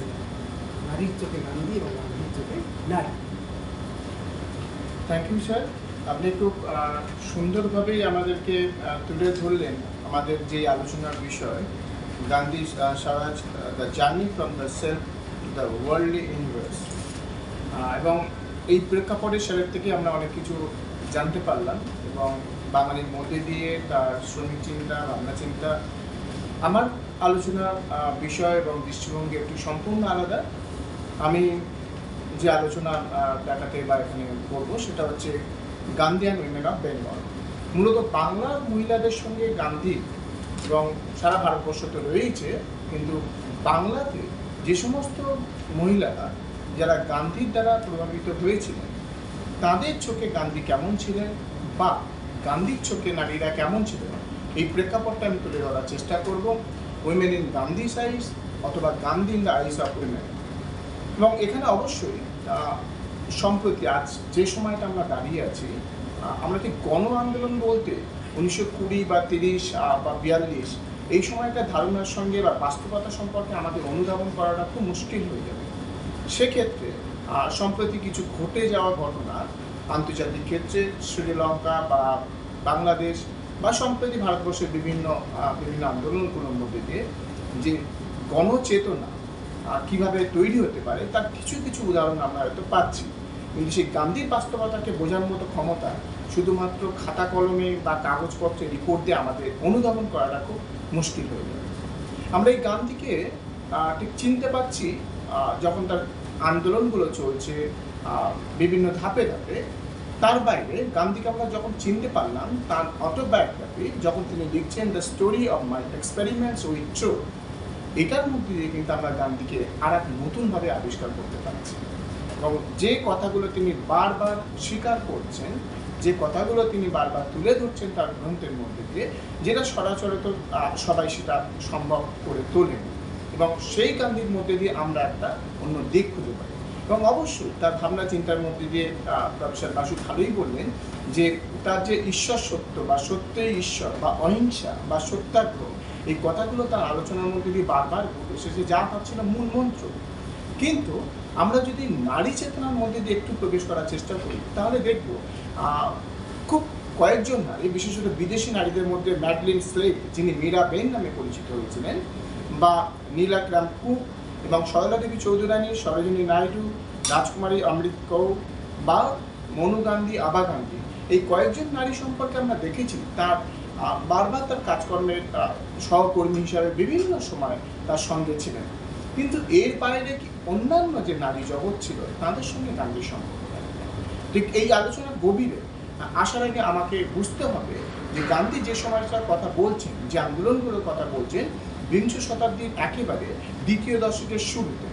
নারীর চোখে গান্ধী এবং গান্ধীর চোখে নারী। থ্যাংক ইউ স্যার, আপনি খুব সুন্দরভাবেই আমাদেরকে তুলে ধরলেন আমাদের যে আলোচনার বিষয়, Gandhi Swaraj, the journey from the self to the worldly universe. এবং এই প্রেক্ষাপটে স্যারের থেকে আমরা অনেক কিছু জানতে পারলাম, এবং বাঙালির মধ্যে দিয়ে তার শ্রমিক চিন্তা, ভাবনা চিন্তা। আমার আলোচনার বিষয় এবং দৃষ্টিভঙ্গি একটু সম্পূর্ণ আলাদা। আমি যে আলোচনা দেখাতে বা এখানে করবো সেটা হচ্ছে Gandhi and women of Bengal. মূলত বাংলার মহিলাদের সঙ্গে গান্ধী, এবং সারা ভারতবর্ষ তো রয়েইছে, কিন্তু বাংলাতে যে সমস্ত মহিলারা যারা গান্ধীর দ্বারা প্রভাবিত হয়েছিলেন তাদের চোখে গান্ধী কেমন ছিলেন বা গান্ধীর চোখে নারীরা কেমন ছিলেন, এই প্রেক্ষাপটটা আমি তুলে ধরার চেষ্টা করব। উইমেন ইন গান্ধীস আইস অথবা Gandhi in the eyes of women. এবং এখানে অবশ্যই সম্প্রতি আজ যে সময়টা আমরা দাঁড়িয়ে আছি, আমরা কি গণ আন্দোলন বলতে 1920 বা 30 বা 42 এই সময়টা ধারণার সঙ্গে বা বাস্তবতা সম্পর্কে আমাদের অনুধাবন করাটা খুব মুশকিল হয়ে যাবে। সেক্ষেত্রে সম্প্রতি কিছু ঘটে যাওয়া ঘটনা আন্তর্জাতিক ক্ষেত্রে শ্রীলঙ্কা বা বাংলাদেশ বা সম্প্রতি ভারতবর্ষের বিভিন্ন আন্দোলনগুলোর মধ্যে দিয়ে যে গণচেতনা কিভাবে তৈরি হতে পারে তার কিছু কিছু উদাহরণ আমরা হয়তো পাচ্ছি। কিন্তু সেই গান্ধীর বাস্তবতাকে বোঝার মতো ক্ষমতা শুধুমাত্র খাতা কলমে বা কাগজপত্রে রিপোর্ট দিয়ে আমাদের অনুধাবন করাটা খুব মুশকিল হয়ে যাবে। আমরা এই গান্ধীকে ঠিক চিনতে পারছি যখন তার আন্দোলনগুলো চলছে বিভিন্ন ধাপে ধাপে। তার বাইরে গান্ধীকে আমরা যখন চিনতে পারলাম তার অটোবায়োগ্রাফি যখন তিনি লিখছেন the story of my experiments with truth, এটার মধ্যে দিয়ে কিন্তু আমরা গান্ধীকে আর এক নতুনভাবে আবিষ্কার করতে পারছি। এবং যে কথাগুলো তিনি বারবার স্বীকার করছেন, যে কথাগুলো তিনি বারবার তুলে ধরছেন তার গ্রন্থের মধ্যে দিয়ে, যেটা সরাসরি তো সবাই সেটা সম্ভব করে তোলেন। এবং সেই গান্ধীর মধ্যে দিয়ে আমরা একটা অন্য দিক খুঁজে পাই। এবং অবশ্যই তার ভাবনা চিন্তার মধ্যে দিয়ে প্রফেসর বাসু ভালোই বললেন যে তার যে ঈশ্বর সত্য বা সত্যই ঈশ্বর বা অহিংসা বা সত্যাগ্রহ, এই কথাগুলো তার আলোচনার মধ্যে দিয়ে বারবার এসেছে, যা ভাবছিল মূল মন্ত্র। কিন্তু আমরা যদি নারী চেতনার মধ্যে দিয়ে একটু প্রবেশ করার চেষ্টা করি তাহলে দেখব খুব কয়েকজন নারী, বিশেষত বিদেশি নারীদের মধ্যে ম্যাডলিন স্লেভ, যিনি মীরা বেন নামে পরিচিত হয়েছিলেন, বা নীলাগ্রাম কুক এবং সরলা দেবী চৌধুরানী, সরোজিনী নাইডু, রাজকুমারী অমৃত কৌর বা মনু গান্ধী, আবা গান্ধী, এই কয়েকজন নারী সম্পর্কে আমরা দেখেছি তার বারবার তার কাজকর্মের সহকর্মী হিসাবে বিভিন্ন সময় তার সঙ্গে ছিলেন। কিন্তু এর বাইরে কি অন্যান্য যে নারী জগৎ ছিল তাদের সঙ্গে গান্ধীর সম্পর্ক ঠিক এই আলোচনার গভীরে আসার আগে আমাকে বুঝতে হবে যে গান্ধী যে সময়টার কথা বলছেন, যে আন্দোলনগুলোর কথা বলছেন, বিংশ শতাব্দীর একেবারে দ্বিতীয় দশকের শুরুতে।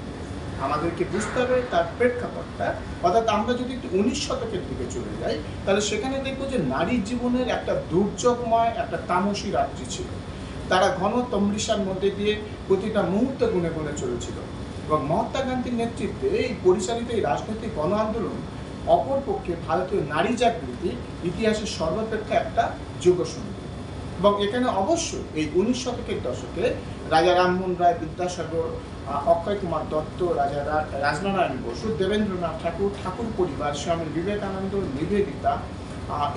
আমাদেরকে বুঝতে হবে তার প্রেক্ষাপটটা। অর্থাৎ আমরা যদি একটু 19 শতকের দিকে চলে যাই তাহলে সেখানে দেখবো যে নারীর জীবনের একটা দুর্যোগময় একটা তামসী রাত্রি ছিল। তারা ঘন তমরিসার মধ্যে দিয়ে প্রতিটা মুহূর্ত গুনে গুনে চলেছিল। এবং মহাত্মা গান্ধীর নেতৃত্বে এই পরিচালিত এই রাজনৈতিক গণ আন্দোলন অপরপক্ষে ভারতীয় নারী জাগৃতির ইতিহাসের সর্বাপেক্ষা একটা যুগসন্ধি। এবং এখানে অবশ্যই এই 19 শতকের দশকে রাজা রামমোহন রায়, বিদ্যাসাগর, অক্ষয় কুমার দত্ত, রাজা রাজনারায়ণ বসু, দেবেন্দ্রনাথ ঠাকুর, ঠাকুর পরিবার, স্বামী বিবেকানন্দ, নিবেদিতা,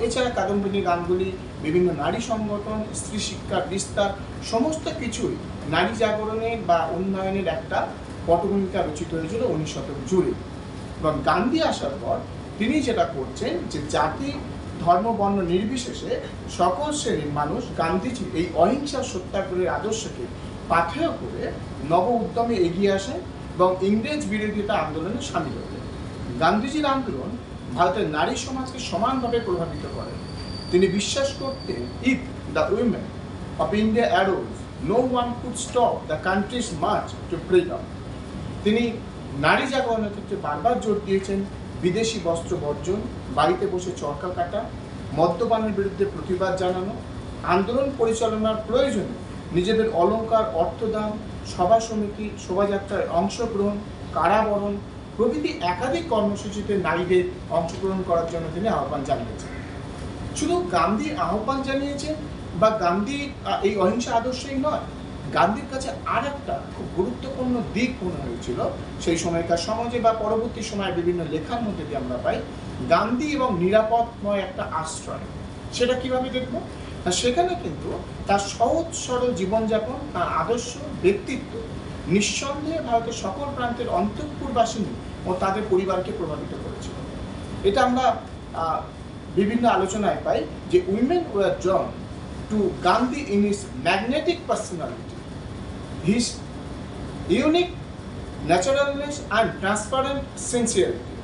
এছাড়া কাদম্বিনী গাঙ্গুলি, বিভিন্ন নারী সংগঠন, স্ত্রী শিক্ষার বিস্তার, সমস্ত কিছুই নারী জাগরণের বা উন্নয়নের একটা পটভূমিকা রচিত হয়েছিল 19 শতক জুড়ে। এবং গান্ধী আসার পর তিনি যেটা করছেন যে জাতি, ধর্ম, বর্ণ নির্বিশেষে সকল শ্রেণীর মানুষ গান্ধীজি এই অহিংসা সত্যাগ্রহের আদর্শকে পাথেয় করে নব উদ্যমে এগিয়ে আসেন এবং ইংরেজ বিরোধিতা আন্দোলনে সামিল হলেন। গান্ধীজির আন্দোলন ভারতের নারী সমাজকে সমানভাবে প্রভাবিত করে। তিনি বিশ্বাস করতেন, if the women of India arose, no one could stop the country's march to freedom. তিনি নারী জাগরণের ক্ষেত্রে বারবার জোর দিয়েছেন বিদেশি বস্ত্র বর্জন, বাড়িতে বসে চরকা কাটা, মদ্যপানের বিরুদ্ধে প্রতিবাদ জানানো, আন্দোলন পরিচালনার প্রয়োজনে নিজেদের অলংকার অর্থদান, সভা সমিতি, শোভাযাত্রায় অংশগ্রহণ, কারাবরণ প্রভৃতি একাধিক কর্মসূচিতে নারীদের অংশগ্রহণ করার জন্য তিনি আহ্বান জানিয়েছেন। শুধু গান্ধী আহ্বান জানিয়েছেন বা গান্ধী এই অহিংসা আদর্শই নয়, গান্ধীর কাছে আর একটা খুব গুরুত্বপূর্ণ দিক মনে হয়েছিল সেই সময়কার সমাজে বা পরবর্তী সময়ে বিভিন্ন লেখার মধ্যে দিয়ে আমরা পাই গান্ধী এবং নিরাপদময় একটা আশ্রয়। সেটা কিভাবে দেখবো? সেখানে কিন্তু তার সহজ সরল জীবনযাপন, তার আদর্শ, ব্যক্তিত্ব নিঃসন্দেহে ভারতের সকল প্রান্তের অন্তঃপুরবাসিনী ও তাদের পরিবারকে প্রভাবিত করেছিল। এটা আমরা বিভিন্ন আলোচনায় পাই যে women were drawn to Gandhi in his magnetic personality, his unique naturalness and transparent sincerity.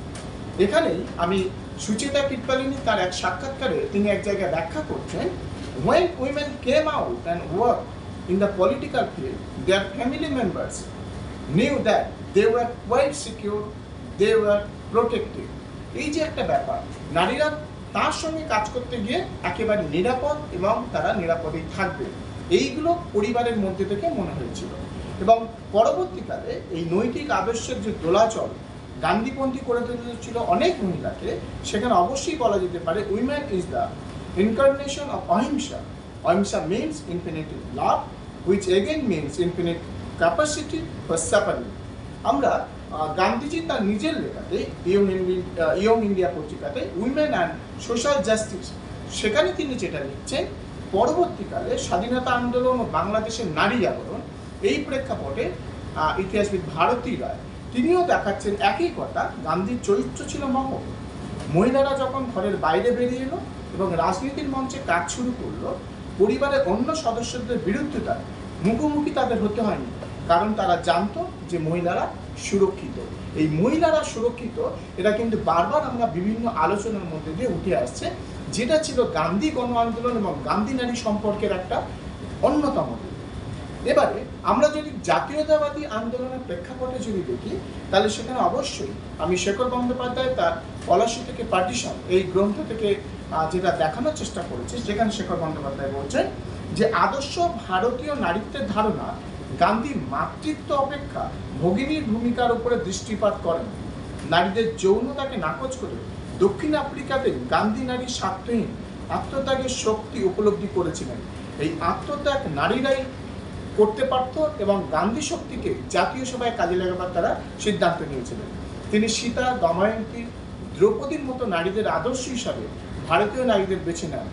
এখানেই আমি সুচিতা কৃপালিনী তার এক সাক্ষাৎকারে তিনি এক জায়গায় ব্যাখ্যা করছেন, when women came out and worked in the political field, their family members knew that they were quite secure, they were protected. এই যে একটা ব্যাপার, নারীরা তার সঙ্গে কাজ করতে গিয়ে একেবারে নিরাপদ এবং তারা নিরাপদেই থাকবে, এইগুলো পরিবারের মধ্যে থেকে মনে হয়েছিল। এবং পরবর্তীকালে এই নৈতিক আদর্শের যে দোলাচল গান্ধীপন্থী করে তুলেছিল অনেক মহিলাকে, সেখানে অবশ্যই বলা যেতে পারে women is the incarnation of ahimsa. Ahimsa means infinite love, which again means infinite capacity for suffering. আমরা গান্ধীজি তার নিজের লেখাতে ইয়ং ইন্ডিয়া পত্রিকাতে উইমেন অ্যান্ড সোশ্যাল জাস্টিস, সেখানে তিনি যেটা লিখছেন, পরবর্তীকালে স্বাধীনতা আন্দোলন ও বাংলাদেশের নারী জাগরণ, এই প্রেক্ষাপটে ইতিহাসবিদ ভারতী রায় তিনিও দেখাচ্ছেন একই কথা। গান্ধীর চরিত্র ছিল মহৎ। মহিলারা যখন ঘরের বাইরে বেরিয়ে এলো এবং রাজনীতির মঞ্চে কাজ শুরু করলো, পরিবারের অন্য সদস্যদের বিরুদ্ধতায় মুখোমুখি তাদের হতে হয়নি, কারণ তারা জানতো যে মহিলারা সুরক্ষিত। এই মহিলারা সুরক্ষিত, এটা কিন্তু বারবার আমরা বিভিন্ন আলোচনার মধ্যে দিয়ে উঠে আসছে, যেটা ছিল গান্ধী গণ আন্দোলন এবং গান্ধী নারী সম্পর্কের একটা অন্যতম দিক। এবারে আমরা যদি জাতীয়তাবাদী আন্দোলনের প্রেক্ষাপটে যদি দেখি, তাহলে সেখানে অবশ্যই আমি শেখর বন্দ্যোপাধ্যায় তার পলাশী থেকে পার্টিশন এই গ্রন্থ থেকে যেটা দেখানোর চেষ্টা করেছে, যেখানে শেখর বন্দ্যোপাধ্যায় বলছেন যে আদর্শ ভারতীয় নারীত্বের ধারণা গান্ধী মাতৃত্ব অপেক্ষা ভগিনীর ভূমিকার উপরে দৃষ্টিপাত করেন। নারীদের যৌনতাকে নাকচ করে দক্ষিণ আফ্রিকাতে গান্ধী নারী স্বার্থহীন আত্মত্যাগের শক্তি উপলব্ধি করেছিলেন। এই আত্মত্যাগ নারীরাই করতে পারত এবং গান্ধী শক্তিকে জাতীয় সভায় কাজে লাগাবার তারা সিদ্ধান্ত নিয়েছিলেন। তিনি সীতা, দময়ন্তী, দ্রৌপদীর মতো নারীদের আদর্শ হিসাবে ভারতীয় নারীদের বেছে নেন।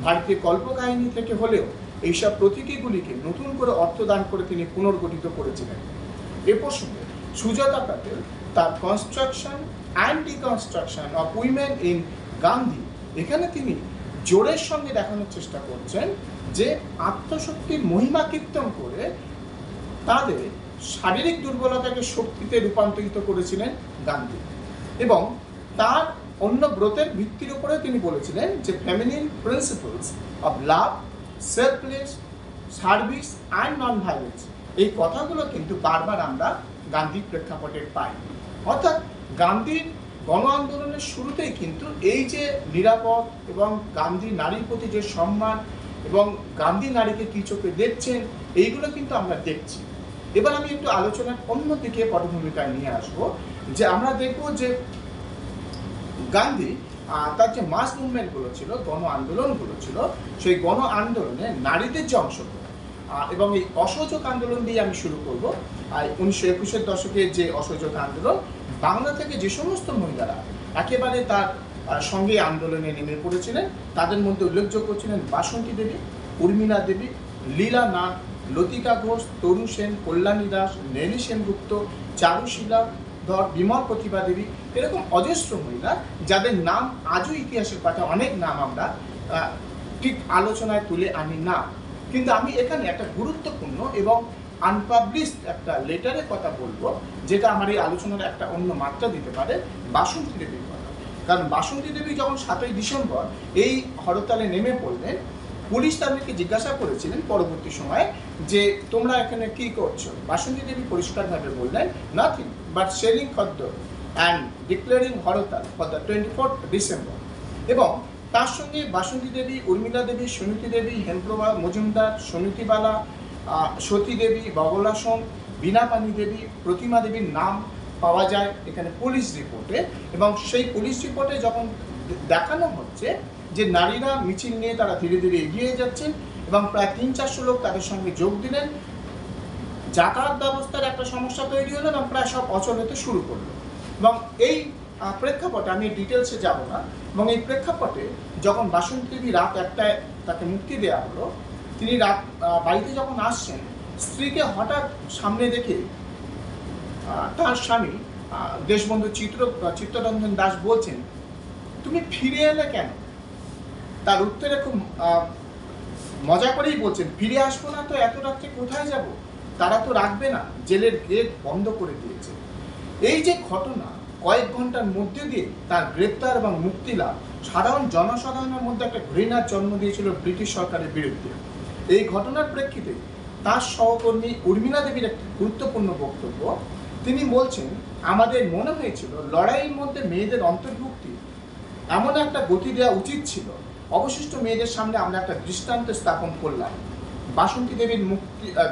ভারতীয় কল্পকাহিনী থেকে হলেও এইসব প্রতীকীগুলিকে নতুন করে অর্থদান করে তিনি পুনর্গঠিত করেছিলেন। এ প্রসঙ্গে সুজাতা প্যাটেল তার construction and deconstruction of women in Gandhi, এখানে তিনি জোরের সঙ্গে দেখানোর চেষ্টা করছেন যে আত্মশক্তির মহিমা কীর্তন করে তাদের শারীরিক দুর্বলতাকে শক্তিতে রূপান্তরিত করেছিলেন গান্ধী। এবং তার অন্য ব্রতের ভিত্তির উপরে তিনি বলেছিলেন যে feminine principles of love, selfless, service and non violence, এই কথাগুলো কিন্তু বারবার আমরা গান্ধীর প্রেক্ষাপটে পাই। অর্থাৎ গান্ধীর গণ আন্দোলনের শুরুতেই কিন্তু এই যে নিরাপদ এবং গান্ধী নারীর প্রতি যে সম্মান এবং গান্ধী নারীকে কি চোখে দেখছেন, এইগুলো কিন্তু আমরা দেখছি। এবার আমি একটু আলোচনার অন্যদিকে পটভূমিকায় নিয়ে আসবো, যে আমরা দেখব যে গান্ধী তার যে মাস মুভমেন্টগুলো ছিল, গণ আন্দোলনগুলো ছিল, সেই গণ আন্দোলনে নারীদের যে অংশগ্রহণ এবং এই অসহযোগ আন্দোলন দিয়ে আমি শুরু করব। 1921-এর দশকে যে অসহযোগ আন্দোলন, বাংলা থেকে যে সমস্ত মহিলারা একেবারে তার সঙ্গে আন্দোলনে নেমে পড়েছিলেন, তাদের মধ্যে উল্লেখযোগ্য ছিলেন বাসন্তী দেবী, উর্মিলা দেবী, লীলা নাথ, লতিকা ঘোষ, তরু সেন, কল্যাণী দাস, নেলি সেনগুপ্ত, চারুশীলা ধর, বিমল প্রতিভা দেবী, এরকম অজস্র মহিলা যাদের নাম আজও ইতিহাসের পাতা অনেক নাম আমরা ঠিক আলোচনায় তুলে আনি না। কিন্তু আমি এখানে একটা গুরুত্বপূর্ণ এবং আনপাবলিশড একটা লেটারের কথা বলবো, যেটা আমার এই আলোচনার একটা অন্য মাত্রা দিতে পারে, বাসন্তী দেবীর কথা। কারণ বাসন্তী দেবী যখন 7ই ডিসেম্বর এই হরতালে নেমে পড়লেন, পুলিশ তাদেরকে জিজ্ঞাসা করেছিলেন পরবর্তী সময়ে যে তোমরা এখানে কি করছো। বাসন্তী দেবী পরিষ্কারভাবে বললেন, নাথিং বাট সেলিং খাদ্য and declaring hartal for the 24th December. এবং তার সঙ্গে বাসন্তী দেবী, উর্মিলা দেবী, সুনীতি দেবী, হেমপ্রভা মজুমদার, সুনীতিবালা, সতী দেবী, বগলাসন, বীণাপাণি দেবী, প্রতিমা দেবীর নাম পাওয়া যায় এখানে পুলিশ রিপোর্টে। এবং সেই পুলিশ রিপোর্টে যখন দেখানো হচ্ছে যে নারীরা মিছিল নিয়ে তারা ধীরে ধীরে এগিয়ে যাচ্ছেন এবং প্রায় 300-400 লোক তাদের সঙ্গে যোগ দিলেন, যাতায়াত ব্যবস্থার একটা সমস্যা তৈরি হলো এবং প্রায় সব অচল হতে শুরু করলো। এবং এই প্রেক্ষাপটে আমি ডিটেলসে যাব না। এবং এই প্রেক্ষাপটে যখন বাসন্তী দেবী রাত 1টায় তাকে মুক্তি দেওয়া হলো, তিনি রাত বাড়িতে যখন আসছেন, স্ত্রীকে হঠাৎ সামনে দেখে তার স্বামী দেশবন্ধু চিত্তরঞ্জন দাস বলছেন, তুমি ফিরে এলে কেন? তার উত্তরে খুব মজা করেই বলছেন, ফিরে আসবো না তো এত রাত্রে কোথায় যাব? তারা তো রাখবে না, জেলের গেট বন্ধ করে দিয়েছে। এই যে ঘটনা, কয়েক ঘন্টার মধ্যে দিয়ে তার গ্রেপ্তার এবং মুক্তি লাভ সাধারণ জনসাধারণের মধ্যে একটা ঘৃণার জন্ম দিয়েছিল ব্রিটিশ সরকারের বিরুদ্ধে। এই ঘটনার প্রেক্ষিতে তার সহকর্মী উর্মিলা দেবীর একটি গুরুত্বপূর্ণ বক্তব্য। তিনি বলছেন, আমাদের মনে হয়েছিল লড়াইয়ের মধ্যে মেয়েদের অন্তর্ভুক্তি এমন একটা গতি দেওয়া উচিত ছিল। অবশিষ্ট মেয়েদের সামনে আমরা একটা দৃষ্টান্ত স্থাপন করলাম। বাসন্তী দেবীর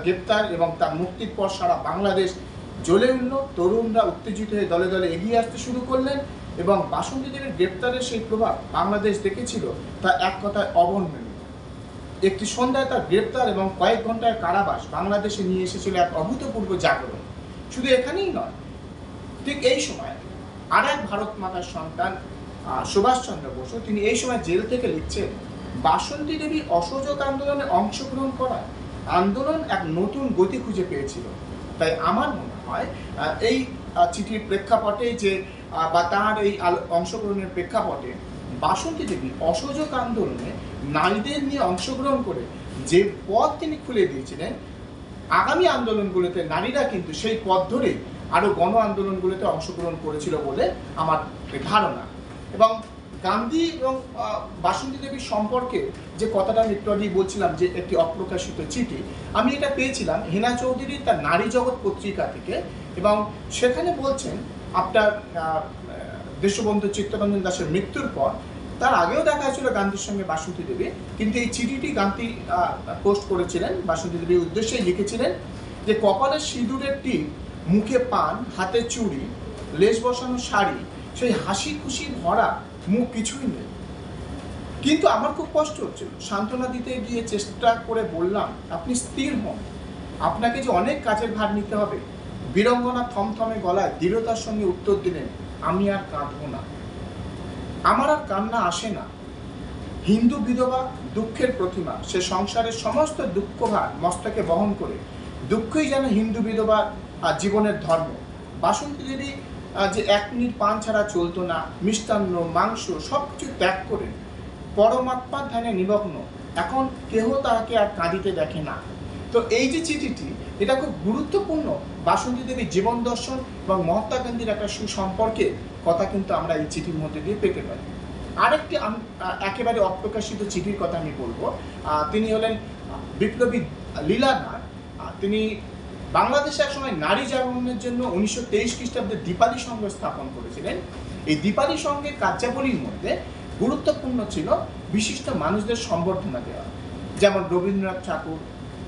গ্রেপ্তার এবং তার মুক্তির পর সারা বাংলাদেশ জ্বলে উঠল। তরুণরা উত্তেজিত হয়ে দলে দলে এগিয়ে আসতে শুরু করলেন এবং বাসন্তী দেবীর গ্রেপ্তারের সেই প্রভাব বাংলাদেশ দেখেছিল তা এক কথায় অবর্ণনীয়। একটি সন্ধ্যায় তার গ্রেপ্তার এবং কয়েক ঘন্টার কারাবাস বাংলাদেশে নিয়ে এসেছিল এক অভূতপূর্ব জাগরণ। শুধু এখানেই নয়, ঠিক এই সময় আর এক ভারত মাতার সন্তান সুভাষচন্দ্র বসু, তিনি এই সময় জেল থেকে লিখছেন, বাসন্তী দেবী অসহযোগ আন্দোলনে অংশগ্রহণ করা আন্দোলন এক নতুন গতি খুঁজে পেয়েছিল। তাই আমার মনে হয় এই চিঠির প্রেক্ষাপটে যে বা তার এই অংশগ্রহণের প্রেক্ষাপটে বাসন্তী দেবী অসহযোগ আন্দোলনে নারীদের নিয়ে অংশগ্রহণ করে যে পথ তিনি খুলে দিয়েছিলেন, আগামী আন্দোলনগুলোতে নারীরা কিন্তু সেই পথ ধরে আরো গণ আন্দোলনগুলোতে অংশগ্রহণ করেছিল বলে আমার ধারণা। এবং গান্ধী এবং বাসন্তী দেবীর সম্পর্কে যে কথাটা আমি একটু আগেই বলছিলাম, যে একটি অপ্রকাশিত চিঠি আমি এটা পেয়েছিলাম হেনা চৌধুরীর তার নারী জগৎ পত্রিকা থেকে। এবং সেখানে বলছেন, আপনার দেশবন্ধু চিত্তরঞ্জন দাসের মৃত্যুর পর, তার আগেও দেখা হয়েছিল গান্ধীর সঙ্গে বাসন্তী দেবী, কিন্তু এই চিঠিটি গান্ধী পোস্ট করেছিলেন, বাসন্তী দেবীর উদ্দেশ্যেই লিখেছিলেন যে কপালে সিঁদুরের টিপ, মুখে পান, হাতে চুড়ি, লেশ বসানো শাড়ি, সেই হাসি খুশি ভরা মুখ কিছুই নেই। কিন্তু আমার খুব কষ্ট হচ্ছিল, সান্ত্বনা দিতে গিয়ে চেষ্টা করে বললাম, আপনি স্থির হন, আপনাকে যে অনেক কাজের ভার নিতে হবে। বীরঙ্গনা থমথমে গলায় দৃঢ়তার সঙ্গে উত্তর দিলেন, আমি আর কাঁদব না, আমার আর কান্না আসে না। হিন্দু বিধবা দুঃখের প্রতিমা, সে সংসারের সমস্ত দুঃখ ভার মস্তকে বহন করে, দুঃখই যেন হিন্দু বিধবার জীবনের ধর্ম। বাসন্তী দেবী যে এক মিনিট পান ছাড়া চলতো না, মিষ্টান্ন মাংস সবকিছু ত্যাগ করে পরমাত্মার ধ্যানে নিমগ্ন, এখন কেহ তাকে আর কাঁদিতে দেখে না। তো এই যে চিঠিটি, এটা খুব গুরুত্বপূর্ণ বাসন্তী দেবীর জীবন দর্শন এবং মহাত্মা গান্ধীর একটা সুসম্পর্কের কথা কিন্তু আমরা এই চিঠির মধ্যে দিয়ে পেতে পারি। আরেকটি একেবারে অপ্রকাশিত চিঠির কথা আমি বলবো। তিনি হলেন বিপ্লবী লীলা নাথ। তিনি বাংলাদেশে এক সময় নারী জাগরণের জন্য 1923 খ্রিস্টাব্দে দীপালি সংঘ স্থাপন করেছিলেন। এই দীপালি সংঘের কার্যাবলীর মধ্যে গুরুত্বপূর্ণ ছিল বিশিষ্ট মানুষদের সম্বর্ধনা দেওয়া, যেমন রবীন্দ্রনাথ ঠাকুর,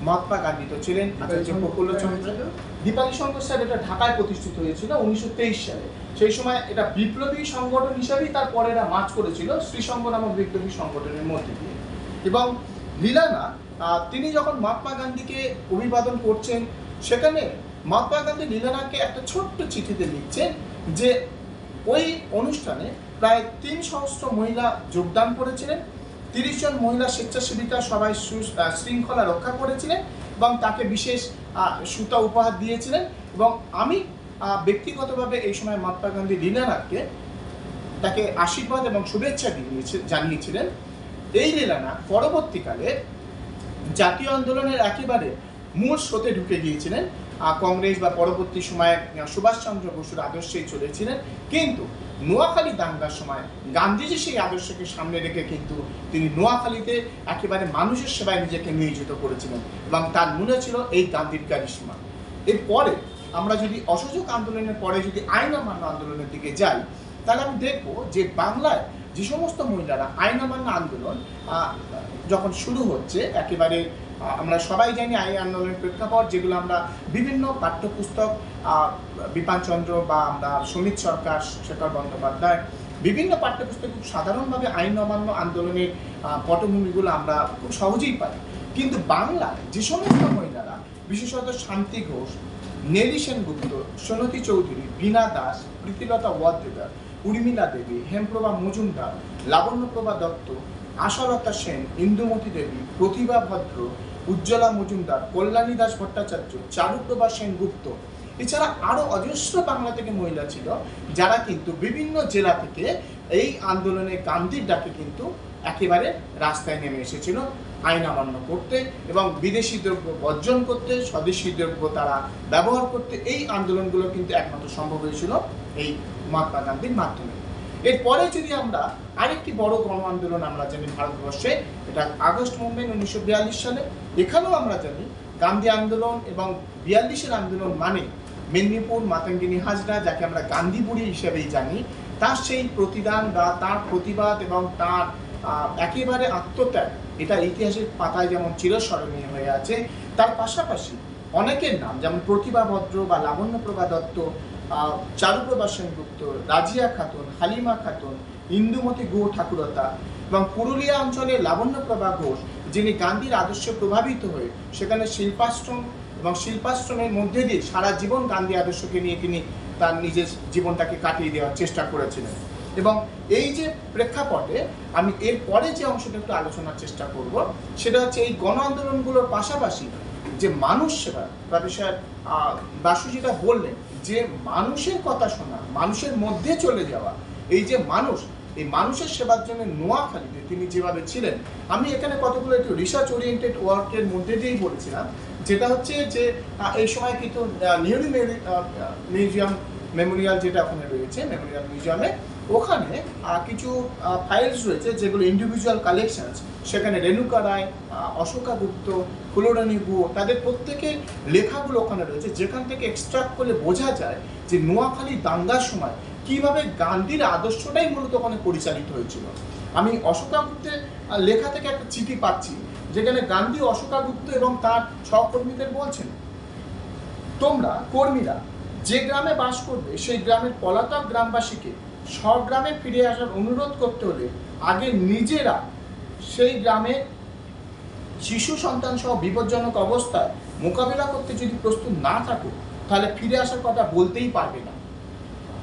মহাত্মা গান্ধী তো ছিলেন, আচার্য প্রফুল্লচন্দ্র। দীপালি সংঘ স্যার এটা ঢাকায় প্রতিষ্ঠিত হয়েছিল 1923 সালে। সেই সময় এটা বিপ্লবী সংগঠন হিসাবেই তারপরে এরা মার্চ করেছিল শ্রীসংঘ নামক বিপ্লবী সংগঠনের মধ্যে দিয়ে। এবং লীলানাথ তিনি যখন মহাত্মা গান্ধীকে অভিবাদন করছেন, সেখানে মহাত্মা গান্ধী লীলানাথকে একটা ছোট্ট চিঠিতে লিখছেন যে ওই অনুষ্ঠানে প্রায় 300 মহিলা যোগদান করেছিলেন, 30 জন মহিলা স্বেচ্ছাসেবিকা সবাই শৃঙ্খলা রক্ষা করেছিলেন এবং তাকে বিশেষ সুতা উপহার দিয়েছিলেন। এবং আমি ব্যক্তিগতভাবে এই সময় মহাত্মা গান্ধী লীলানাথকে তাকে আশীর্বাদ এবং শুভেচ্ছা জানিয়েছিলেন। এই লীলানাথ পরবর্তীকালে জাতীয় আন্দোলনের একেবারে মূল স্রোতে ঢুকে গিয়েছিলেন, কংগ্রেস বা পরবর্তী সময়ে সুভাষচন্দ্র বসুর আদর্শেই চলেছিলেন। কিন্তু নোয়াখালী দাঙ্গার সময় গান্ধীজি সেই আদর্শকে সামনে রেখে কিন্তু তিনি নোয়াখালীতে একেবারে মানুষের সেবায় নিজেকে নিয়োজিত করেছিলেন এবং তার মনে ছিল এই গান্ধীর কারিশমা। এরপরে আমরা যদি অসহযোগ আন্দোলনের পরে যদি আইন অমান্য আন্দোলনের দিকে যাই, তাহলে আমি দেখবো যে বাংলায় যে সমস্ত মহিলারা আইন অমান্য আন্দোলন যখন শুরু হচ্ছে, একেবারে আমরা সবাই জানি আইন আন্দোলনের প্রেক্ষাপট, যেগুলো আমরা বিভিন্ন পাঠ্যপুস্তক, বিপানচন্দ্র বা আমরা সমিত সরকার, শেখর বন্দ্যোপাধ্যায় বিভিন্ন পাঠ্যপুস্তকে খুব সাধারণভাবে আইন অমান্য আন্দোলনের পটভূমিগুলো আমরা খুব সহজেই পাই। কিন্তু বাংলায় যে সমস্ত মহিলারা, বিশেষত শান্তি ঘোষ, নেলি সেনগুপ্ত, সোনতি চৌধুরী, বীণা দাস, প্রীতিলতা ওয়াদ্দেদার, উর্মিলা দেবী, হেমপ্রভা মজুমদার, লাবণ্যপ্রভা দত্ত, আশালতা সেন, ইন্দুমতি দেবী, প্রতিভা ভদ্র, উজ্জ্বলা মজুমদার, কল্যাণী দাস ভট্টাচার্য, চারুপ্রভা সেনগুপ্ত, এছাড়া আরো অজস্র বাংলা থেকে মহিলা ছিল যারা কিন্তু বিভিন্ন জেলা থেকে এই আন্দোলনে গান্ধীর ডাকে কিন্তু একেবারে রাস্তায় নেমে এসেছিল আইন অমান্য করতে এবং বিদেশি দ্রব্য বর্জন করতে, স্বদেশি দ্রব্য তারা ব্যবহার করতে। এই আন্দোলনগুলো কিন্তু একমাত্র সম্ভব হয়েছিল এই মহাত্মা গান্ধীর মাধ্যমে। এরপরে যদি আমরা আরেকটি বড় গণ আন্দোলন আমরা জানি ভারতবর্ষে, এটা আগস্ট মুভমেন্ট 1942 সালে। এখানেও আমরা জানি গান্ধী আন্দোলন এবং 42-এর আন্দোলন মানে মেদিনীপুর মাতঙ্গিনী হাজরা, যাকে আমরা গান্ধী বুড়ি হিসেবেই জানি, তার সেই প্রতিদান বা তার প্রতিবাদ এবং তার একেবারে আত্মত্যাগ, এটা ইতিহাসের পাতায় যেমন চিরস্মরণীয় হয়ে আছে। তার পাশাপাশি অনেকের নাম, যেমন প্রতিভা ভদ্র বা লাবণ্যপ্রভা দত্ত, চারুপ্রভা সেনগুপ্ত, রাজিয়া খাতুন, হালিমা খাতুন, ইন্দুমতি গুহ ঠাকুরতা এবং পুরুলিয়া অঞ্চলের লাবণ্যপ্রভা ঘোষ, যিনি গান্ধীর আদর্শে প্রভাবিত হয়ে সেখানে শিল্পাশ্রম এবং শিল্পাশ্রমের মধ্যে দিয়ে সারা জীবন গান্ধী আদর্শকে নিয়ে তিনি তার নিজের জীবনটাকে কাটিয়ে দেওয়ার চেষ্টা করেছিলেন। এবং এই যে প্রেক্ষাপটে আমি এর পরে যে অংশটা একটু আলোচনার চেষ্টা করব, সেটা হচ্ছে এই গণ আন্দোলনগুলোর পাশাপাশি যে মানুষ সেবা, প্রফেসর বাসু যেটা বললেন, যে মানুষের কথা শোনা, মানুষের মধ্যে চলে যাওয়া, এই যে মানুষ, এই মানুষের সেবার জন্য নোয়াখালীতে তিনি যেভাবে ছিলেন, আমি এখানে কতগুলো একটু রিসার্চ ওরিয়েন্টেড ওয়ার্কের মধ্যে দিয়েই বলেছিলাম, যেটা হচ্ছে যে এই সময় কিন্তু নেহেরু মিউজিয়াম মেমোরিয়াল যেটা ওখানে রয়েছে, মেমোরিয়াল মিউজিয়ামে ওখানে কিছু ফাইলস রয়েছে যেগুলো ইন্ডিভিজুয়াল কালেকশনস। সেখানে রেণুকা রায়, অশোকা গুপ্ত, ফুলরানী গুহ, তাদের প্রত্যেকের লেখাগুলো ওখানে রয়েছে, যেখান থেকে এক্সট্রাক্ট করলে বোঝা যায় যে নোয়াখালী দাঙ্গার সময় কিভাবে গান্ধীর আদর্শটাই মূলত ওখানে পরিচালিত হয়েছিল। আমি অশোকা গুপ্তের লেখা থেকে একটা চিঠি পাচ্ছি, যেখানে গান্ধী অশোকা গুপ্ত এবং তার সহকর্মীদের বলছেন, তোমরা কর্মীরা যে গ্রামে বাস করবে সেই গ্রামের পলাতক গ্রামবাসীকে স্বগ্রামে ফিরে আসার অনুরোধ করতে হলে আগে নিজেরা সেই গ্রামে শিশু সন্তান সহ বিপজ্জনক অবস্থায় মোকাবিলা করতে যদি প্রস্তুত না থাকো, তাহলে ফিরে আসার কথা বলতেই পারবে না।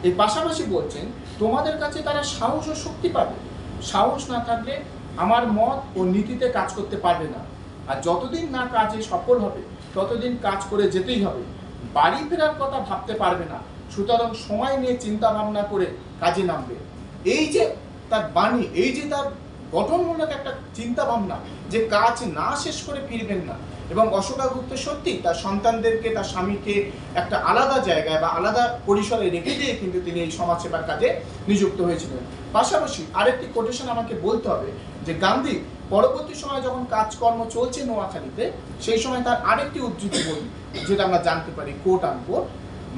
এর পাশাপাশি বলছেন, তোমাদের কাছে তারা সাহস ও শক্তি পাবে, সাহস না থাকলে আমার মত ও নীতিতে কাজ করতে পারবে না, আর যতদিন না কাজে সফল হবে ততদিন কাজ করে যেতেই হবে, বাড়ি ফেরার কথা ভাবতে পারবে না, সুতরাং সময় নিয়ে চিন্তা ভাবনা করে কাজে নামবে। এই যে তার বাণী, এই যে তার গঠনমূলক একটা চিন্তা ভাবনা, যে কাজ না শেষ করে ফিরবেন না। এবং অশোকা গুপ্ত সত্যি তার সন্তানদেরকে, তার স্বামীকে একটা আলাদা জায়গায় বা আলাদা পরিসরে রেখে দিয়ে কিন্তু তিনি এই সমাজসেবার কাজে নিযুক্ত হয়েছিলেন। পাশাপাশি আরেকটি কোটেশন আমাকে বলতে হবে, যে গান্ধী পরবর্তী সময় যখন কাজকর্ম চলছে নোয়াখালীতে, সেই সময় তার আরেকটি উদ্ধৃতি বলি, যেটা আমরা জানতে পারি, কোট আনকোট,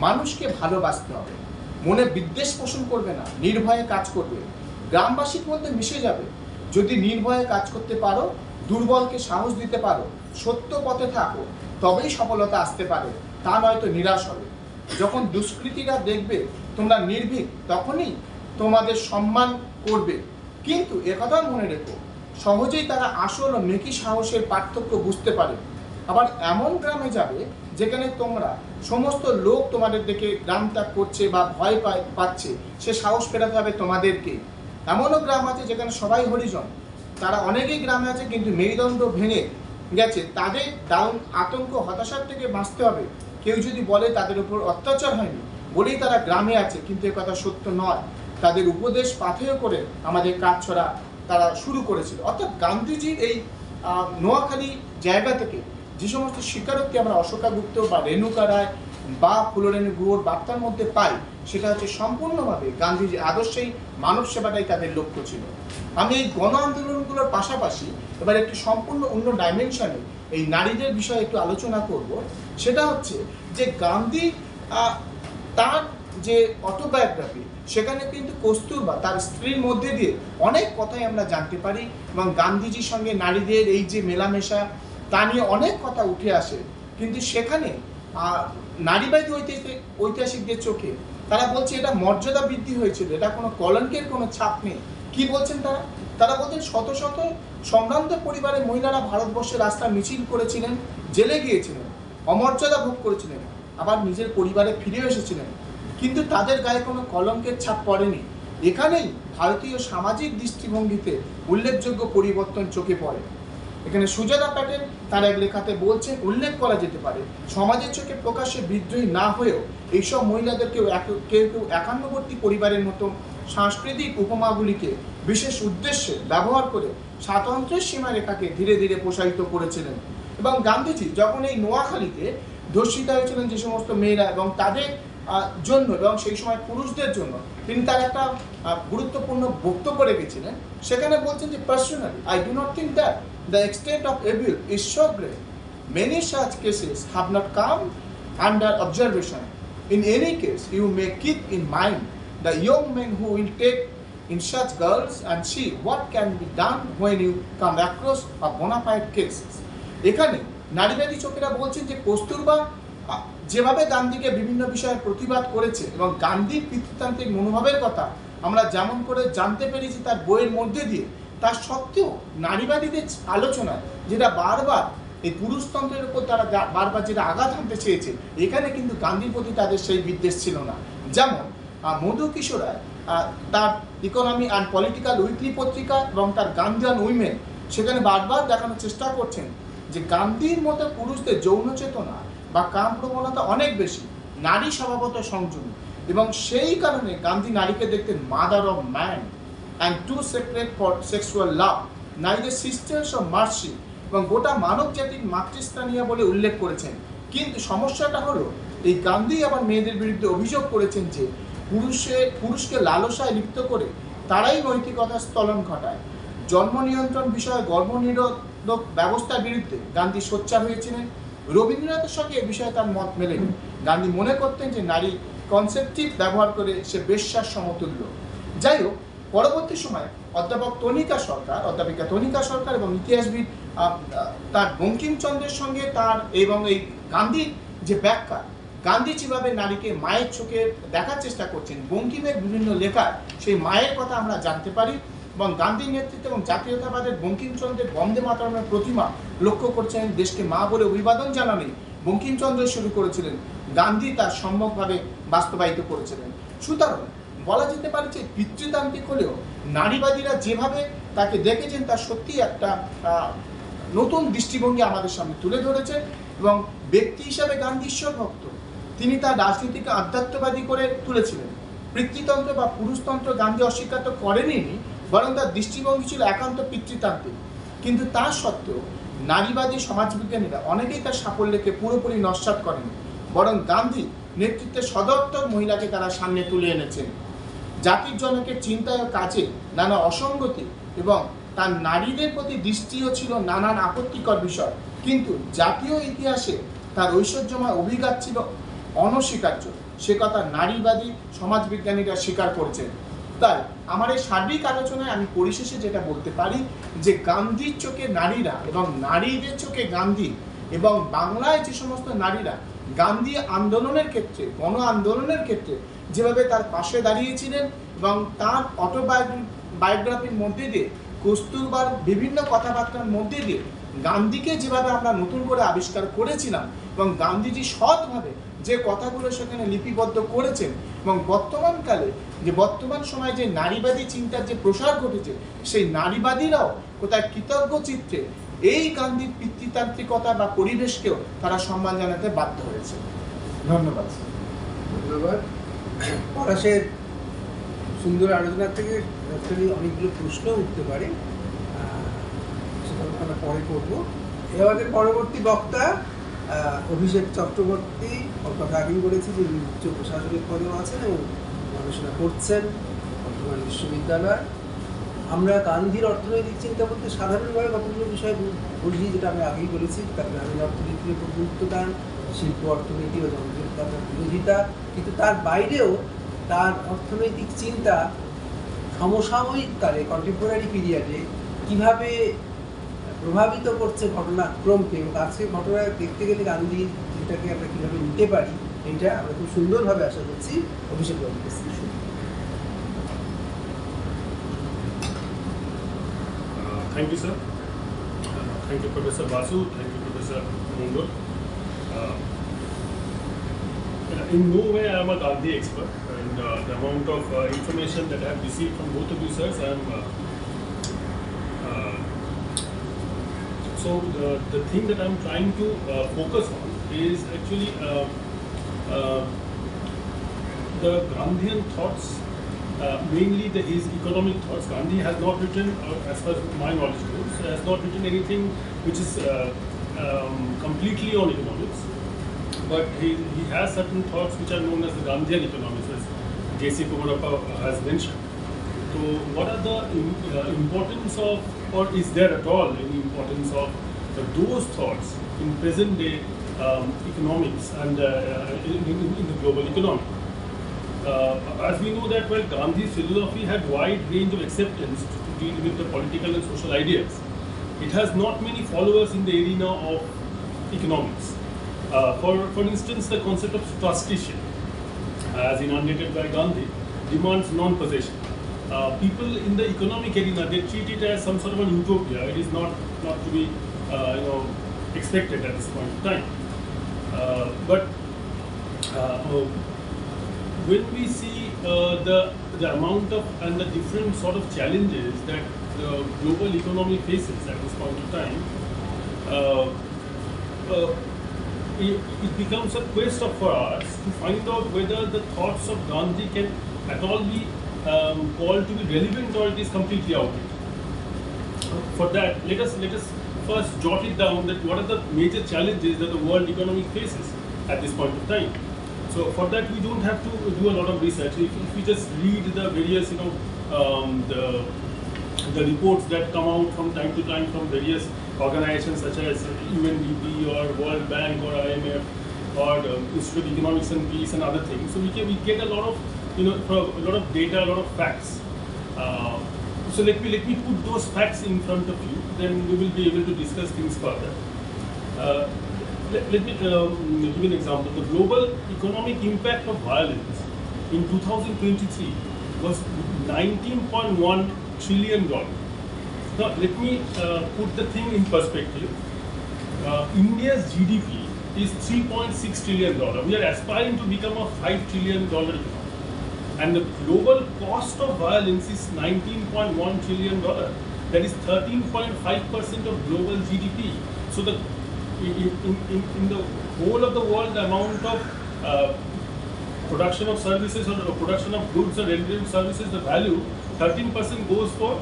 মানুষকে ভালোবাসতে হবে, মনে বিদ্বেষ পোষণ করবে না, নির্ভয়ে কাজ করবে, গ্রামবাসীর মধ্যে মিশে যাবে। যদি নির্ভয়ে কাজ করতে পারো, দুর্বলকে সাহস দিতে পারো, সত্য পথে থাকো, তবেই সফলতা আসতে পারে, তা নয়তো নিরাশ হবে। যখন দুষ্কৃতীরা দেখবে তোমরা নির্ভীক, তখনই তোমাদের সম্মান করবে। কিন্তু একথা মনে রেখো, সহজেই তারা আসল ও মেকি সাহসের পার্থক্য বুঝতে পারে। আবার এমন গ্রামে যাবে যেখানে তোমরা সমস্ত লোক তোমাদের দেখে গ্রাম ত্যাগ করছে বা ভয় পাচ্ছে, সে সাহস ফেরাতে হবে তোমাদেরকে। এমনও গ্রাম আছে যেখানে সবাই হরিজন, তারা অনেকেই গ্রামে আছে কিন্তু মেরুদণ্ড ভেঙে গেছে, তাদের দারুণ আতঙ্ক হতাশার থেকে বাঁচতে হবে। কেউ যদি বলে তাদের উপর অত্যাচার হয়নি বলেই তারা গ্রামে আছে, কিন্তু এ কথা সত্য নয়। তাদের উপদেশ পাথেয় করে আমাদের কাজ ছড়া তারা শুরু করেছিল। অর্থাৎ গান্ধীজির এই নোয়াখালী জায়গা থেকে যে সমস্ত স্বীকারোক্তি আমরা অশোকা গুপ্ত বা রেণুকা রায় বা ফুলরানী গুহর বার্তার মধ্যে পাই, সেটা হচ্ছে সম্পূর্ণভাবে গান্ধীজির আদর্শেই মানব সেবাটাই তাদের লক্ষ্য ছিল। আমি এই গণ আন্দোলনগুলোর পাশাপাশি এবার একটি সম্পূর্ণ অন্য ডাইমেনশনে এই নারীদের বিষয়ে একটু আলোচনা করব। সেটা হচ্ছে যে গান্ধী তার যে অটোবায়োগ্রাফি, সেখানে কিন্তু কস্তুরবা তার স্ত্রীর মধ্যে দিয়ে অনেক কথাই আমরা জানতে পারি, এবং গান্ধীজির সঙ্গে নারীদের এই যে মেলামেশা, তা নিয়ে অনেক কথা উঠে আসে। কিন্তু সেখানে নারীবাদী ঐতিহাসিকদের চোখে তারা বলছে এটা মর্যাদা বৃদ্ধি হয়েছিল, এটা কোনো কলঙ্কের কোনো ছাপ নেই। কি বলছেন তারা? তারা বলছেন শত শত সম্ভ্রান্ত পরিবারের মহিলারা ভারতবর্ষের রাস্তায় মিছিল করেছিলেন, জেলে গিয়েছিলেন, অমর্যাদা ভোগ করেছিলেন, আবার নিজের পরিবারে ফিরে এসেছিলেন, কিন্তু তাদের গায়ে কোনো কলঙ্কের ছাপ পড়েনি। এখানেই ভারতীয় সামাজিক দৃষ্টিভঙ্গিতে উল্লেখযোগ্য পরিবর্তন চোখে পড়ে। এখানে সুজাতা প্যাটেল তার এক লেখাতে বলছেন, উল্লেখ করা যেতে পারে সমাজের চোখে প্রকাশ্যে বিদ্রোহী না হয়েও এইসব মহিলাদেরকেও কেউ কেউ একান্নবর্তী পরিবারের মতো সাংস্কৃতিক উপমাগুলিকে বিশেষ উদ্দেশ্যে ব্যবহার করে স্বাতন্ত্র্যের সীমারেখাকে ধীরে ধীরে প্রসারিত করেছিলেন। এবং গান্ধীজি যখন এই নোয়াখালীতে ধর্ষিতা হয়েছিলেন যে সমস্ত মেয়েরা, এবং তাদের জন্য এবং সেই সময় পুরুষদের জন্য তিনি তার একটা গুরুত্বপূর্ণ বক্তব্য রেখেছিলেন। সেখানে বলছেন যে personally I do not think that the extent of evil is so great, many such cases have not come under observation. In any case, you may keep in mind the young men who will take in such girls and see what can be done when you come across a bona fide cases. এখানে নারীবাদী চোখেরা বলছেন যে কস্তুরবা যেভাবে গান্ধীকে বিভিন্ন বিষয়ে প্রতিবাদ করেছে এবং গান্ধীর পিতৃতান্ত্রিক মনোভাবের কথা আমরা যেমন করে জানতে পেরেছি তার বইয়ের মধ্যে দিয়ে, তার সত্ত্বেও নারীবাদীদের আলোচনায় যেটা বারবার এই পুরুষতন্ত্রের উপর তারা বারবার যেটা আঘাত হানতে চেয়েছে, এখানে কিন্তু গান্ধীর প্রতি তাদের সেই বিদ্বেষ ছিল না। যেমন মধু কিশোর রায় তার ইকোনমি অ্যান্ড পলিটিক্যাল উইকলি পত্রিকা এবং তার গান্ধীয়ান উইমেন সেখানে বারবার দেখানোর চেষ্টা করছেন যে গান্ধীর মতো পুরুষদের যৌন চেতনা বা কাম প্রবণতা অনেক বেশি, নারী স্বভাবত সংযমী, এবং সেই কারণে গান্ধী নারীকে দেখতেন mother of man and too sacred for sexual love, নারীদের সিস্টার্স অফ মার্সি এবং গোটা মানব জাতির মাতৃস্থানীয় বলে উল্লেখ করেছেন। কিন্তু সমস্যাটা হলো এই গান্ধী আবার মেয়েদের বিরুদ্ধে অভিযোগ করেছেন যে পুরুষকে লালসায় লিপ্ত করে তারাই নৈতিকতার স্থলন ঘটায়। জন্ম নিয়ন্ত্রণ বিষয়ে গর্ভনিরোধক ব্যবস্থার বিরুদ্ধে গান্ধী সোচ্চার হয়েছিলেন। রবীন্দ্রনাথের সঙ্গে এ বিষয়ে তার মত মেলেনি। গান্ধী মনে করতেন যে নারী কনসেপটিভ ব্যবহার করে সে বেশ্যার সমতুল্য। যাই হোক, পরবর্তী সময়ে অধ্যাপিকা তনিকা সরকার এবং ইতিহাসবিদ তার বঙ্কিমচন্দ্রের সঙ্গে তার এবং এই গান্ধীর যে ব্যাখ্যা, গান্ধী যেভাবে নারীকে মায়ের চোখে দেখার চেষ্টা করছেন, বঙ্কিমের বিভিন্ন লেখায় সেই মায়ের কথা আমরা জানতে পারি। এবং গান্ধীর নেতৃত্বে এবং জাতীয়তাবাদের বঙ্কিমচন্দ্রের বন্দে মাতরমের প্রতিমা লক্ষ্য করছেন। দেশকে মা বলে অভিবাদন জানানে বঙ্কিমচন্দ্র শুরু করেছিলেন, গান্ধী তার সম্যকভাবে বাস্তবায়িত করেছিলেন। সুতরাং বলা যেতে পারে যে পিতৃতান্ত্রিক হলেও নারীবাদীরা যেভাবে তাকে দেখেছেন তার সত্যি একটা নতুন দৃষ্টিভঙ্গি আমাদের সামনে তুলে ধরেছেন। এবং ব্যক্তি হিসাবে গান্ধী ঈশ্বর ভক্ত, তিনি তার রাজনীতিকে আধ্যাত্মবাদী করে তুলেছিলেন। পিতৃতন্ত্র বা পুরুষতন্ত্র গান্ধী অস্বীকার তো করেনি, বরং তার দৃষ্টিভঙ্গি ছিল একান্ত পিতৃতান্ত্রিক। কিন্তু তা সত্ত্বেও নারীবাদী সমাজবিজ্ঞানীরা অনেকেই তার সাফল্যকে পুরোপুরি নস্যাৎ করেনি, বরং গান্ধী নেতৃত্বে সদর্থক মহিলাকে তারা সামনে তুলে এনেছেন। জাতির জনকের চিন্তায় ও কাজে নানা অসঙ্গতি এবং তার নারীদের প্রতি দৃষ্টিও ছিল নানান আপত্তিকর বিষয়, কিন্তু জাতীয় ইতিহাসে তার ঐশ্বর্যময় অভিঘাত ছিল অনস্বীকার্য। সে কথা নারীবাদী সমাজবিজ্ঞানীরা স্বীকার করেছেন। তাই আমার এই সার্বিক আলোচনায় আমি পরিশেষে যেটা বলতে পারি যে গান্ধীর চোখে নারীরা এবং নারীদের চোখে গান্ধী এবং বাংলায় যে সমস্ত নারীরা গান্ধী আন্দোলনের ক্ষেত্রে, গণ আন্দোলনের ক্ষেত্রে যেভাবে তার পাশে দাঁড়িয়েছিলেন এবং তার অটোবায়োগ্রাফির মধ্যে দিয়ে কস্তুরবার বিভিন্ন কথাবার্তার মধ্যে দিয়ে গান্ধীকে যেভাবে আমরা নতুন করে আবিষ্কার করেছিলাম এবং গান্ধীজি সৎভাবে যে কথাগুলো সেখানে লিপিবদ্ধ করেছেন এবং বর্তমান সময়ে যে নারীবাদী চিন্তার যে প্রসার ঘটেছে, সেই নারীবাদীরাও কোথায় কৃতজ্ঞ চিত্রে এই গান্ধীর পিতৃতান্ত্রিকতা বা পরিবেশকেও তারা সম্মান জানাতে বাধ্য হয়েছে। ধন্যবাদ। ধন্যবাদ। পলাশের সুন্দর আলোচনা থেকে অনেকগুলো প্রশ্ন উঠতে পারে, সেটা আমরা পরে করবো। আমাদের পরবর্তী বক্তা অভিষেক চক্রবর্তী, ওর কথা আগেই বলেছি যে উচ্চ প্রশাসনিক পদেও আছেন এবং গবেষণা করছেন বর্তমান বিশ্ববিদ্যালয়। আমরা গান্ধীর অর্থনৈতিক চিন্তা বলতে সাধারণভাবে কতগুলো বিষয় বুঝি, যেটা আমি আগেই বলেছি। তার গ্রামীণ অর্থনীতির উপর গুরুত্ব দান, শিল্প অর্থনীতি ও জনজীবিকার বিরোধিতা, কিন্তু তার বাইরেও তার অর্থনৈতিক চিন্তা সমসাময়িক কালে, কন্টেম্পোরারি পিরিয়ডে কীভাবে প্রভাবিত করছে ঘটনাক্রমকে, এবং আজকে ঘটনা দেখতে গেলে গান্ধী চিন্তাকে আমরা কীভাবে নিতে পারি, এটা আমরা খুব সুন্দরভাবে আশা করছি অভিষেক বাবুর কাছ থেকে শুনি। Thank you, sir. Thank you, Professor Basu. Thank you, Professor Mundur. In no way I am a Gandhi expert, and the amount of information that I have received from both of you, sirs, so the thing that I am trying to focus on is actually the Gandhian thoughts. Mainly his economic thoughts. Gandhi has not written, as far as my knowledge goes, has not written anything which is completely on economics. but he has certain thoughts which are known as the Gandhian economics, as J.C. Kumarappe has mentioned. So what are the importance of, or is there at all any importance of those thoughts in present day economics and in the global economy? As we know that while Gandhi's philosophy had wide range of acceptance to deal with the political and social ideas, it has not many followers in the arena of economics. For instance, the concept of trusteeship, as inundated by Gandhi, demands non-possession. People in the economic arena, they treat it as some sort of an utopia. It is not to be expected at this point in time. But when we see the amount of and the different sort of challenges that the global economy faces at this point in time, it becomes a quest for us to find out whether the thoughts of Gandhi can at all be called to be relevant, or it is completely outdated. For that, let us first jot it down that what are the major challenges that the world economy faces at this point of time. So for that, we don't have to do a lot of research. If we just read the various, the reports that come out from time to time from various organizations such as UNDP or World Bank or IMF or the Institute of Economics and Peace and other things, so we get a lot of a lot of data, a lot of facts. So let me put those facts in front of you. Then we will be able to discuss things further. Let me give you an example. The global economic impact of violence in 2023 was $19.1 trillion. Now, let me put the thing in perspective. India's GDP is $3.6 trillion. We are aspiring to become a $5 trillion economy. And the global cost of violence is $19.1 trillion. That is 13.5% of global GDP. So in the whole of the world, the amount of production of services or production of goods or related services, the value 13% goes for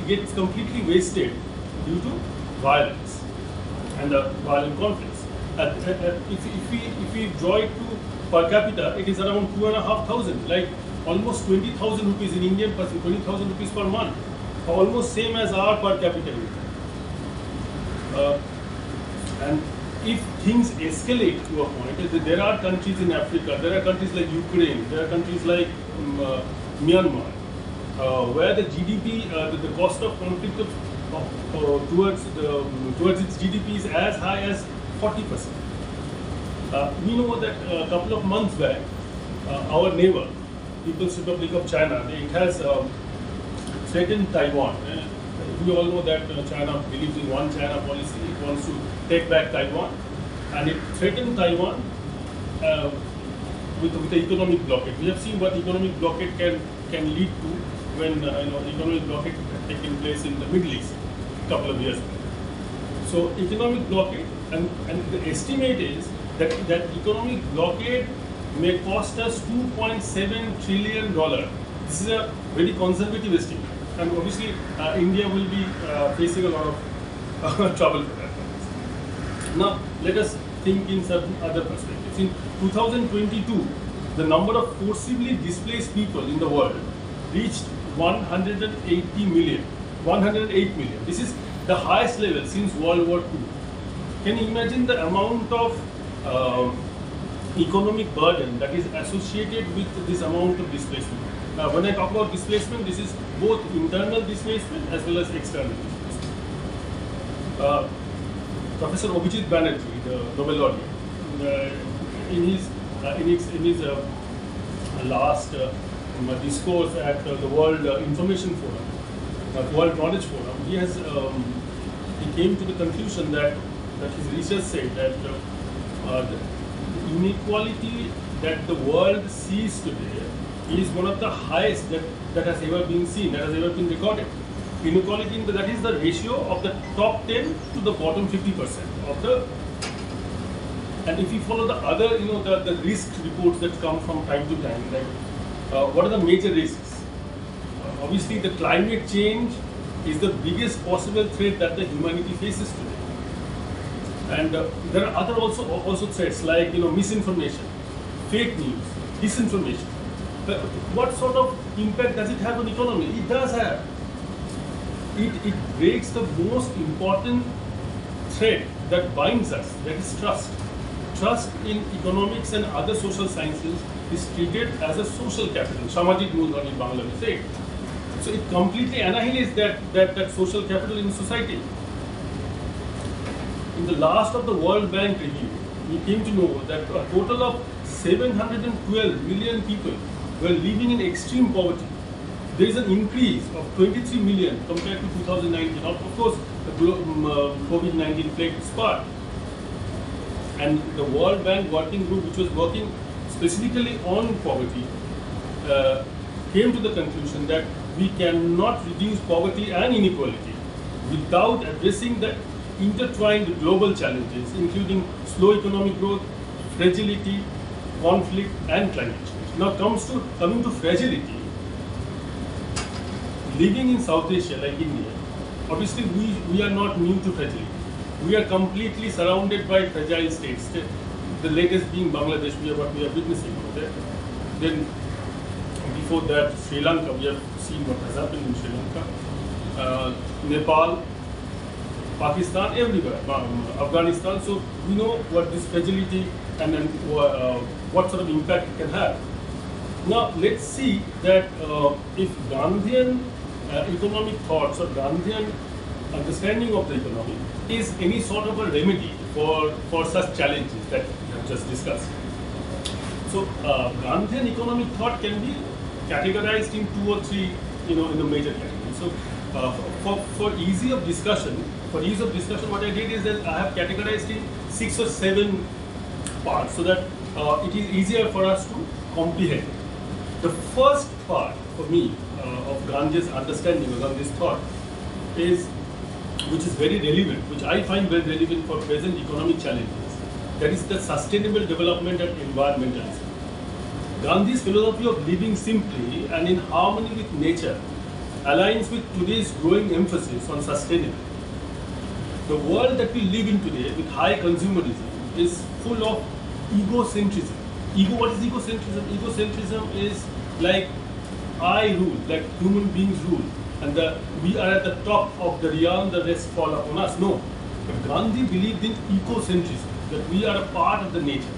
gets completely wasted due to violence and the violent conflicts. If we draw it to per capita, it is around 2,500, like almost 20,000 rupees in Indian person, 20,000 rupees per month, almost same as our per capita income. And if things escalate to a point, there are countries in Africa, there are countries like Ukraine, there are countries like Myanmar, where the GDP, the cost of conflict towards its GDP is as high as 40%. We know that a couple of months back, our neighbor, People's Republic of China, it has threatened Taiwan. We all know that China believes in one China policy. It wants to take back Taiwan, and it threatened Taiwan with the economic blockade. We have seen what economic blockade can lead to when economic blockade taking place in the Middle East a couple of years ago. So economic blockade, and the estimate is that economic blockade may cost us $2.7 trillion. This is a very conservative estimate, and obviously India will be facing a lot of trouble for that. Now let us think in certain other perspectives. In 2022, the number of forcibly displaced people in the world reached 108 million. This is the highest level since World War II. Can you imagine the amount of economic burden that is associated with this amount of displacement? When I talk about displacement, this is both internal displacement as well as external displacement. Professor Abhijit Banerjee, the Nobel laureate, in his last discourse at the World Information Forum, World Knowledge Forum, he came to the conclusion that his research said that the inequality that the world sees today is one of the highest that has ever been seen, that has ever been recorded. Inequality, that is the ratio of the top 10 to the bottom 50% of the. And if you follow the other, the risk reports that come from time to time, like what are the major risks? Obviously, the climate change is the biggest possible threat that the humanity faces today. And there are other also threats like misinformation, fake news, disinformation. What sort of impact does it have on economy? It does have. It breaks the most important thread that binds us, that is trust. Trust in economics and other social sciences is treated as a social capital. Samajik Moolধন in Bangla we say. So it completely annihilates that social capital in society. In the last of the World Bank review, we came to know that a total of 712 million people were living in extreme poverty. There is an increase of 23 million compared to 2019. Of course, the COVID-19 played its part. And the World Bank working group, which was working specifically on poverty, came to the conclusion that we cannot reduce poverty and inequality without addressing the intertwined global challenges, including slow economic growth, fragility, conflict, and climate change. Now, coming to fragility, living in South Asia like India, obviously we are not new to fragility. We are completely surrounded by fragile states. The latest being Bangladesh, what we are witnessing over there. Then before that, Sri Lanka, we have seen what has happened in Sri Lanka, Nepal, Pakistan, everywhere, Afghanistan. So we know what this fragility and then what sort of impact it can have. Now let's see that if Gandhian economic thoughts or Gandhian understanding of the economy is any sort of a remedy for such challenges that we have just discussed. So Gandhian economic thought can be categorized in 2 or 3, in the major categories. So for ease of discussion, what I did is that I have categorized in 6 or 7 parts so that it is easier for us to comprehend. The first part for me of Gandhi's understanding of Gandhi's thought is, which is very relevant, which I find very relevant for present economic challenges, that is the sustainable development and environmentalism. Gandhi's philosophy of living simply and in harmony with nature aligns with today's growing emphasis on sustainability. The world that we live in today with high consumerism is full of egocentrism. What is egocentrism? Egocentrism is like I rule, like human beings rule, and we are at the top of the realm, the rest fall upon us. No. But Gandhi believed in ecocentrism, that we are a part of the nature.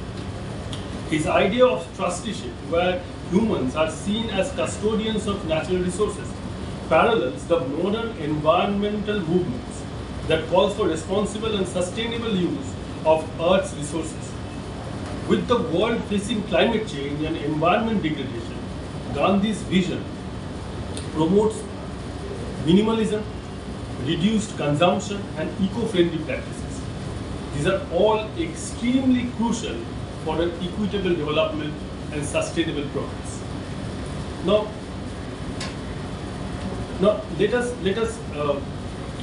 His idea of trusteeship, where humans are seen as custodians of natural resources, parallels the modern environmental movements that calls for responsible and sustainable use of Earth's resources. With the world facing climate change and environment degradation, Gandhi's vision promotes minimalism, reduced consumption, and eco-friendly practices. These are all extremely crucial for an equitable development and sustainable progress. Now let us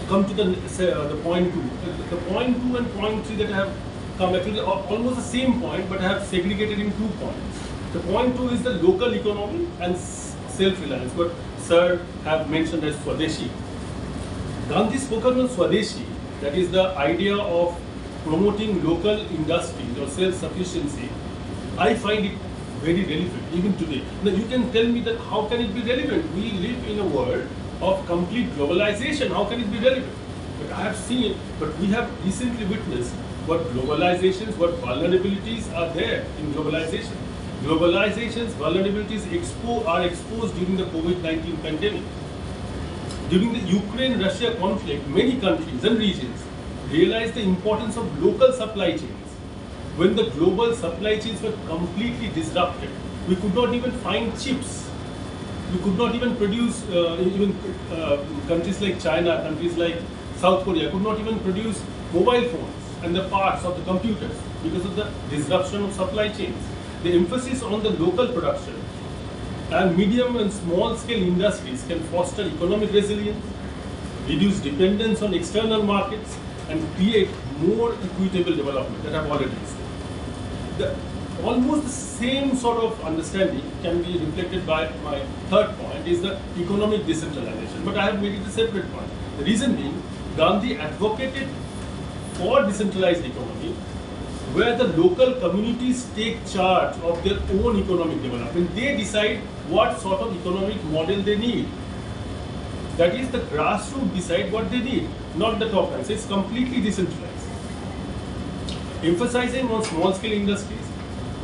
come to the point 2. The point 2 and point 3 that I have come actually almost the same point, but I have segregated in 2 points. The point 2 is the local economy and self-reliance, what Sir have mentioned as Swadeshi. Gandhi spoke on Swadeshi, that is the idea of promoting local industries or self-sufficiency. I find it very relevant even today. Now you can tell me that how can it be relevant? We live in a world of complete globalization. How can it be relevant? But I have seen, but we have recently witnessed what globalizations, what vulnerabilities are there in globalization. Globalization's vulnerabilities are exposed during the COVID-19 pandemic. During the Ukraine-Russia conflict, many countries and regions realized the importance of local supply chains. When the global supply chains were completely disrupted, we could not even find chips. We could not even produce, countries like China, countries like South Korea could not even produce mobile phones and the parts of the computers because of the disruption of supply chains. The emphasis on the local production and medium and small scale industries can foster economic resilience, reduce dependence on external markets, and create more equitable development that I've already said. Almost the same sort of understanding can be reflected by my third point, is the economic decentralization. But I have made it a separate point. The reason being, Gandhi advocated for decentralized economy, where the local communities take charge of their own economic development. They decide what sort of economic model they need. That is, the grassroots decide what they need, not the top line. So it's completely decentralized. Emphasizing on small scale industries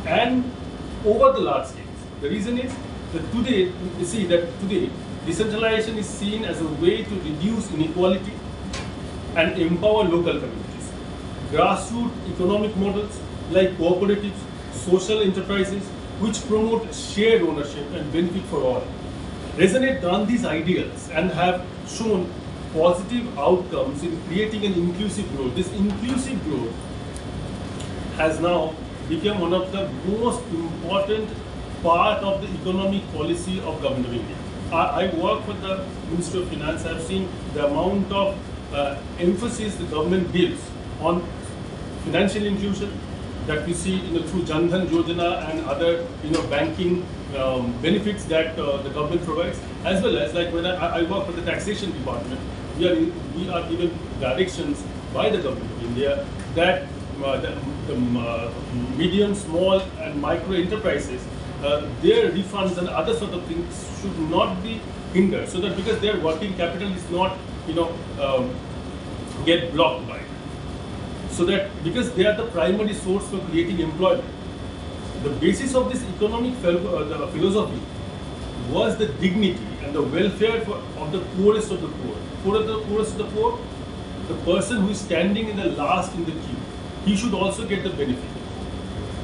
and over the large scales. The reason is that today, you see that today, decentralization is seen as a way to reduce inequality and empower local communities. Grassroots economic models like cooperatives, social enterprises, which promote shared ownership and benefit for all, resonate Gandhi's ideals and have shown positive outcomes in creating an inclusive growth. This inclusive growth has now become one of the most important part of the economic policy of Government of India. I work for the Ministry of Finance. I've seen the amount of emphasis the government gives on financial inclusion that we see through Jan Dhan Yojana and other banking benefits that the government provides, as well as like when I work for the taxation department, we are given directions by the Government of India that the medium, small and micro enterprises, their refunds and other sort of things should not be hindered, so that because their working capital is not get blocked by it. So that because they are the primary source for creating employment. The basis of this economic philosophy was the dignity and the welfare of the poorest of the poor. Poorest of the poor, the person who is standing in the last in the queue, he should also get the benefit.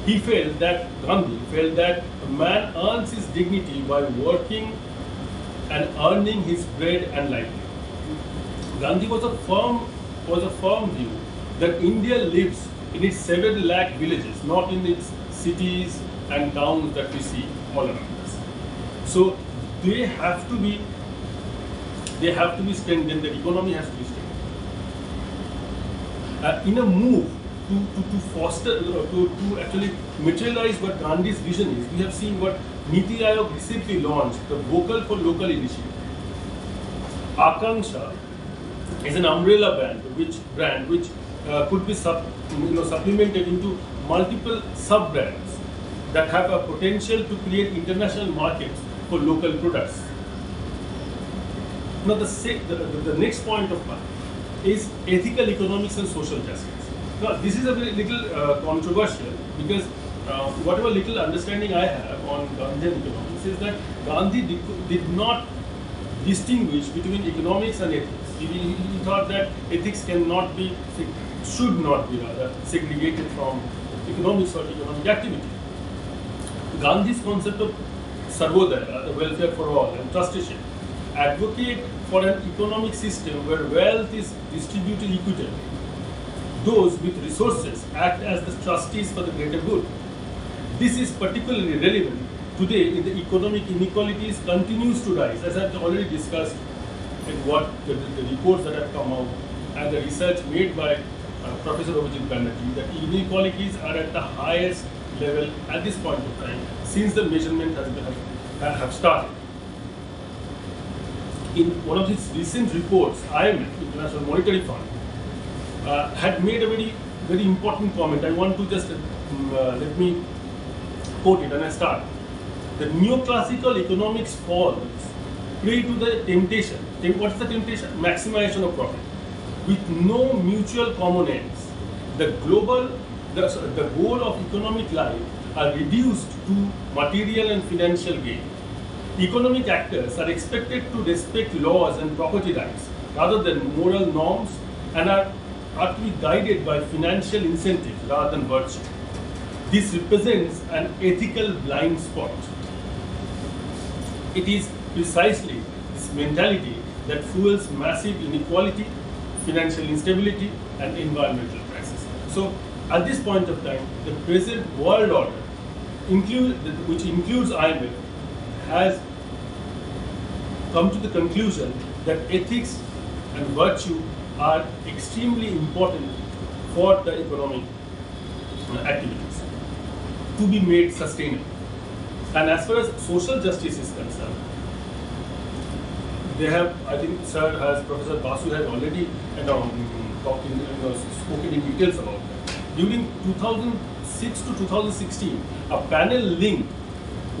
He felt that, Gandhi felt that a man earns his dignity by working and earning his bread and livelihood. Gandhi was a firm view that India lives in its 7 lakh villages, not in its cities and towns that we see all around us. So they have to be strengthened, the economy has to be strengthened. In a move to foster, to actually materialize what Gandhi's vision is, we have seen what Niti Aayog recently launched, the Vocal for Local initiative. Akanksha is an umbrella brand which could be supplemented into multiple sub-brands that have a potential to create international markets for local products. Now the next point of mine is ethical economics and social justice. Now this is a very little controversial because whatever little understanding I have on Gandhian economics is that Gandhi did not distinguish between economics and ethics. He thought that ethics should not be rather segregated from economics or economic activity. Gandhi's concept of Sarvodaya, the welfare for all, and trusteeship, advocate for an economic system where wealth is distributed equitably. Those with resources act as the trustees for the greater good. This is particularly relevant today in the economic inequalities continues to rise, as I've already discussed in what the reports that have come out and the research made by Professor Abhijit Banerjee, that inequalities are at the highest level at this point of time since the measurement have started. In one of its recent reports, IMF, International Monetary Fund, had made a very, very important comment. I want to just let me quote it and I start. The neoclassical economics falls prey to the temptation. What's the temptation? Maximization of profit. With no mutual common ends, the goal of economic life are reduced to material and financial gain. Economic actors are expected to respect laws and property rights rather than moral norms and are to be guided by financial incentives rather than virtue. This represents an ethical blind spot. It is precisely this mentality that fuels massive inequality, financial instability, and environmental crisis. So, at this point of time, the present world order, which includes IMF, has come to the conclusion that ethics and virtue are extremely important for the economic activities to be made sustainable. And as far as social justice is concerned, they have, I think, Professor Basu has already spoken in details about that. During 2006 to 2016, a panel link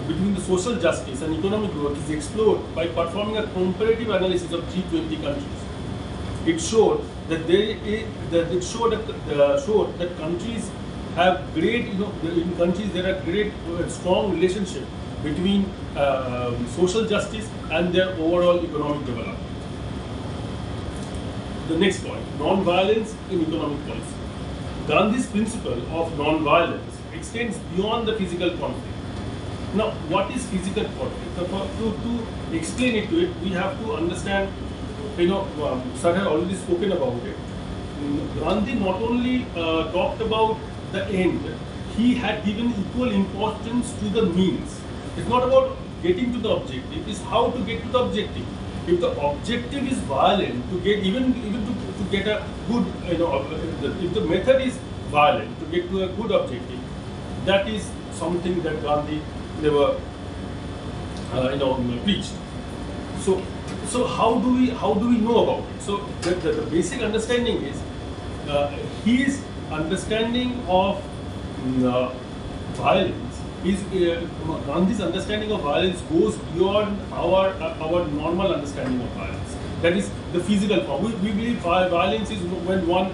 between the social justice and economic growth is explored by performing a comparative analysis of G20 countries. It showed that showed that countries have great, in countries there are great strong relationship between social justice and their overall economic development. The next point, non-violence in economic policy. Gandhi's principle of non-violence extends beyond the physical conflict. Now, what is physical conflict? To explain it to it, we have to understand, Sir had already spoken about it. Gandhi not only talked about the end, he had given equal importance to the means. It's not about getting to the objective, it's how to get to the objective. If the objective is violent, to get even to get a good, if the method is violent to get to a good objective, that is something that Gandhi never, preached. So how do we know about it? So the basic understanding is his understanding of violence is Gandhi's understanding of violence goes beyond our normal understanding of violence. That is the physical form. We believe violence is when one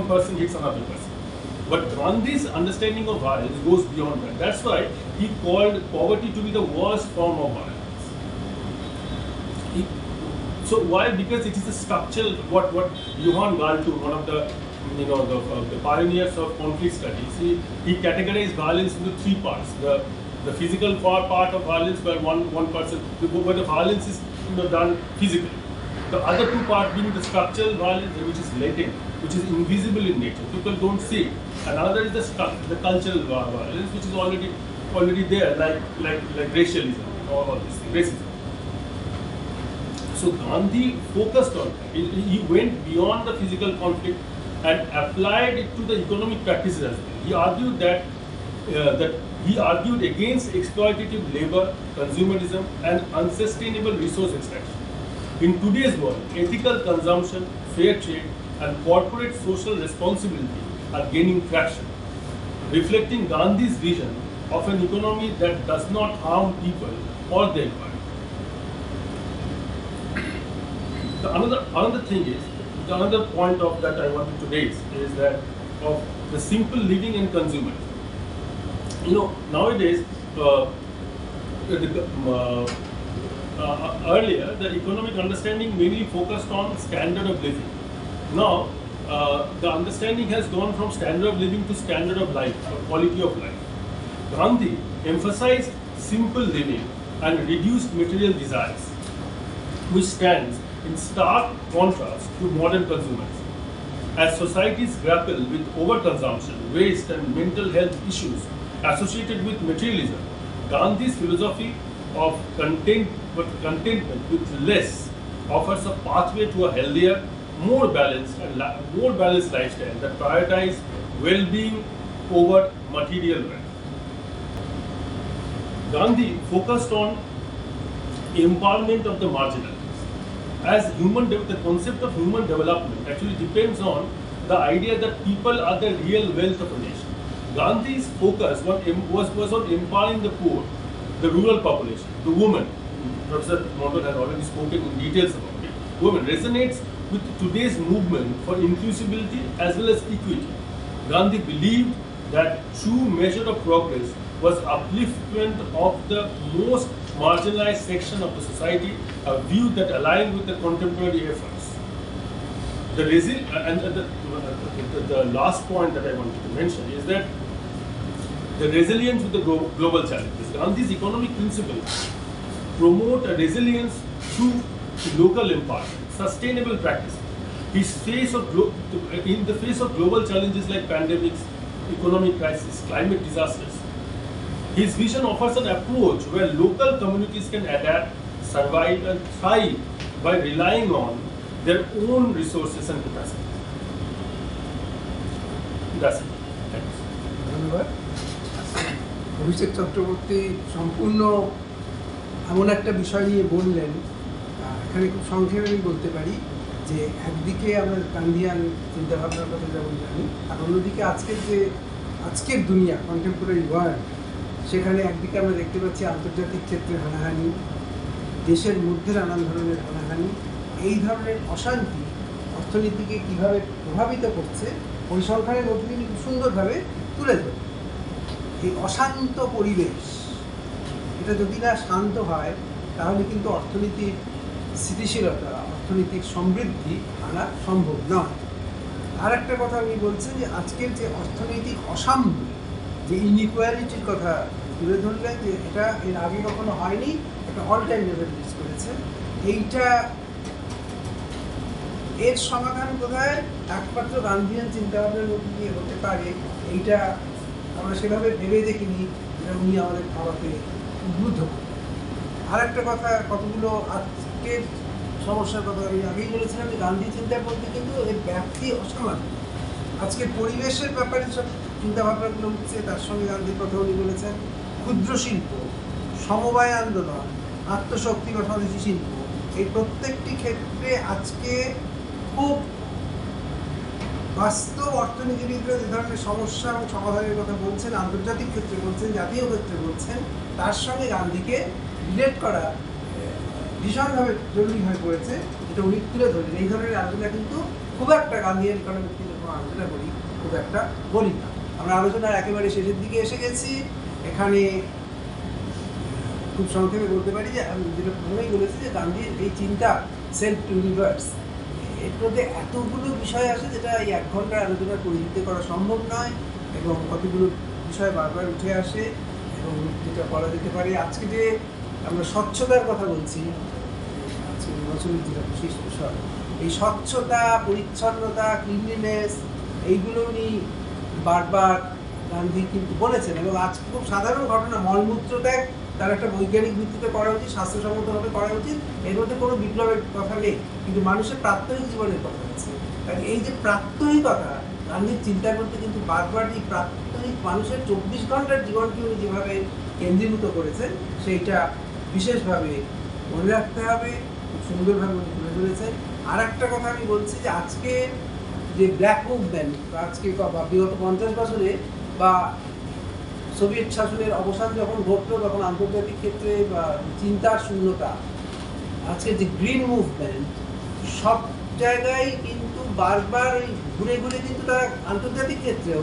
person hits another person. But Gandhi's understanding of violence goes beyond that. That's why he called poverty to be the worst form of violence. So why? Because it is a structural, what Johan Galtung, one of the the pioneers of conflict studies, he categorized violence into three parts. The physical part of violence, where one person, where the violence is done physically. The other two parts being the structural violence, which is latent, which is invisible in nature. People don't see it. And another is the cultural violence, which is already there, like racialism or all this thing, racism. So Gandhi focused on that. He went beyond the physical conflict and applied it to the economic practices as well. He argued he argued against exploitative labor, consumerism, and unsustainable resource extraction. In today's world, ethical consumption, fair trade, and corporate social responsibility are gaining traction, reflecting Gandhi's vision of an economy that does not harm people or the environment. Another point of that I wanted to raise is that of the simple living and consumerism. Nowadays, earlier the economic understanding mainly focused on standard of living. Now, the understanding has gone from standard of living to standard of life, or quality of life. Gandhi emphasized simple living and reduced material desires, which stands in stark contrast to modern consumerism. As societies grapple with overconsumption, waste, and mental health issues associated with materialism, Gandhi's philosophy of contentment with less offers a pathway to a healthier, more balanced lifestyle that prioritizes well-being over material wealth. Gandhi focused on empowerment of the marginalized. As the concept of human development actually depends on the idea that people are the real wealth of a nation. Gandhi's focus was on empowering the poor, the rural population, the women. Professor Mondal has already spoken in details about it. Women resonates with today's movement for inclusivity as well as equity. Gandhi believed that true measure of progress was upliftment of the most marginalized section of the society, a view that aligned with the contemporary efforts. The last point that I wanted to mention is that the resilience with the global challenges. Gandhi's economic principles promote a resilience through local empowerment, sustainable practices. In the face of global challenges like pandemics, economic crisis, climate disasters, his vision offers an approach where local communities can adapt, survive, and thrive by relying on their own resources and capacities. That's it. Thanks. ধন্যবাদ। অভিষেক চক্রবর্তী সম্পূর্ণ এমন একটা বিষয় নিয়ে বললেন, এখানে খুব সংক্ষেপে আমি বলতে পারি যে একদিকে আমরা গান্ধীয়ান চিন্তাভাবনার কথা যেমন জানি, আর অন্যদিকে আজকের দুনিয়া কন্টেম্পোরারি ওয়ার্ল্ড, সেখানে একদিকে আমরা দেখতে পাচ্ছি আন্তর্জাতিক ক্ষেত্রে হানাহানি, দেশের মধ্যে নানান ধরনের হানাহানি, এই ধরনের অশান্তি অর্থনীতিকে কীভাবে প্রভাবিত করছে পরিসংখ্যানের মধ্যে তিনি খুব সুন্দরভাবে তুলে ধরে। এই অশান্ত পরিবেশ, এটা যদি না শান্ত হয় তাহলে কিন্তু অর্থনীতির স্থিতিশীলতা, অর্থনৈতিক সমৃদ্ধি আনা সম্ভব নয়। আর একটা কথা আমি বলছি যে আজকের যে অর্থনৈতিক অসাম্য, যে ইনইকুয়ালিটির কথা তুলে ধরলেন, যে এটা এর আগে কখনো হয়নি, একটা অল টাইম লেভেল রিচ করেছে, এইটা এর সমাধান বোধহয় একমাত্র গান্ধীয়ান চিন্তাভাবনার মধ্যে দিয়ে হতে পারে। এইটা আমরা সেভাবে ভেবে দেখিনি, যেটা উনি আমাদের ভাবাতে উদ্বুদ্ধ করেন। আর একটা কথা, কতগুলো আজকের সমস্যার কথা আমি আগেই বলেছিলাম যে গান্ধী চিন্তার মধ্যে কিন্তু এর ব্যাপ্তি অসামান্য। আজকের পরিবেশের ব্যাপারে সব চিন্তাভাবনাগুলো উঠছে, তার সঙ্গে গান্ধীর কথা উনি বলেছেন ক্ষুদ্র শিল্প, সমবায় আন্দোলন, আত্মশক্তি বা স্বদেশী শিল্প, এই প্রত্যেকটি ক্ষেত্রে আজকে খুব বাস্তব অর্থনীতিবিদরা যে ধরনের সমস্যা এবং সমাধানের কথা বলছেন, আন্তর্জাতিক ক্ষেত্রে বলছেন, জাতীয় ক্ষেত্রে বলছেন, তার সঙ্গে গান্ধীকে রিলেট করা ভীষণভাবে জরুরি হয়ে পড়েছে, যেটা উনি তুলে ধরেন। এই ধরনের আলোচনা কিন্তু খুব একটা গান্ধীয়ান ইকোনমিক নিয়ে যখন আলোচনা করি খুব একটা বলি না। আমরা আলোচনার একেবারে শেষের দিকে এসে গেছি। এখানে খুব সংক্ষেপে বলতে পারি যে আমি যেটা প্রথমেই বলেছি যে গান্ধীর এই চিন্তা সেলফ ইউনিভার্স, এর মধ্যে এতগুলো বিষয় আছে যেটা এই 1 ঘন্টার আলোচনার পরিহিত করা সম্ভব নয়, এবং কতগুলো বিষয় বারবার উঠে আসে। এবং যেটা বলা যেতে পারে, আজকে যে আমরা স্বচ্ছতার কথা বলছি, আজকে বছরের যেটা বিশেষ বিষয়, এই স্বচ্ছতা, পরিচ্ছন্নতা, ক্লিনলিনেস, এইগুলো উনি বারবার গান্ধী কিন্তু বলেছেন। এবং আজকে খুব সাধারণ ঘটনা, মলমূত্র ত্যাগ তার একটা বৈজ্ঞানিক ভিত্তিতে করা উচিত, স্বাস্থ্যসম্মতভাবে করা উচিত, এর মধ্যে কোনো বিপ্লবের কথা নেই, কিন্তু মানুষের প্রাত্যহিক জীবনের কথা আছে। কারণ এই যে প্রাত্যহিকতা, গান্ধীর চিন্তার মধ্যে কিন্তু বারবার এই প্রাত্যহিক মানুষের 24 ঘন্টার জীবনকে উনি যেভাবে কেন্দ্রীভূত করেছেন, সেইটা বিশেষভাবে মনে রাখতে হবে। খুব সুন্দরভাবে উনি তুলে ধরেছেন। আর একটা কথা আমি বলছি যে আজকে যে ব্ল্যাক মুভমেন্ট, আজকে বা বিগত 50 বছরে বা সোভিয়েত শাসনের অবসান যখন ঘটলো, তখন আন্তর্জাতিক ক্ষেত্রে বা চিন্তার শূন্যতা, আজকে যে গ্রিন মুভমেন্ট, সব জায়গায় কিন্তু বারবার ওই ঘুরে ঘুরে কিন্তু তারা আন্তর্জাতিক ক্ষেত্রেও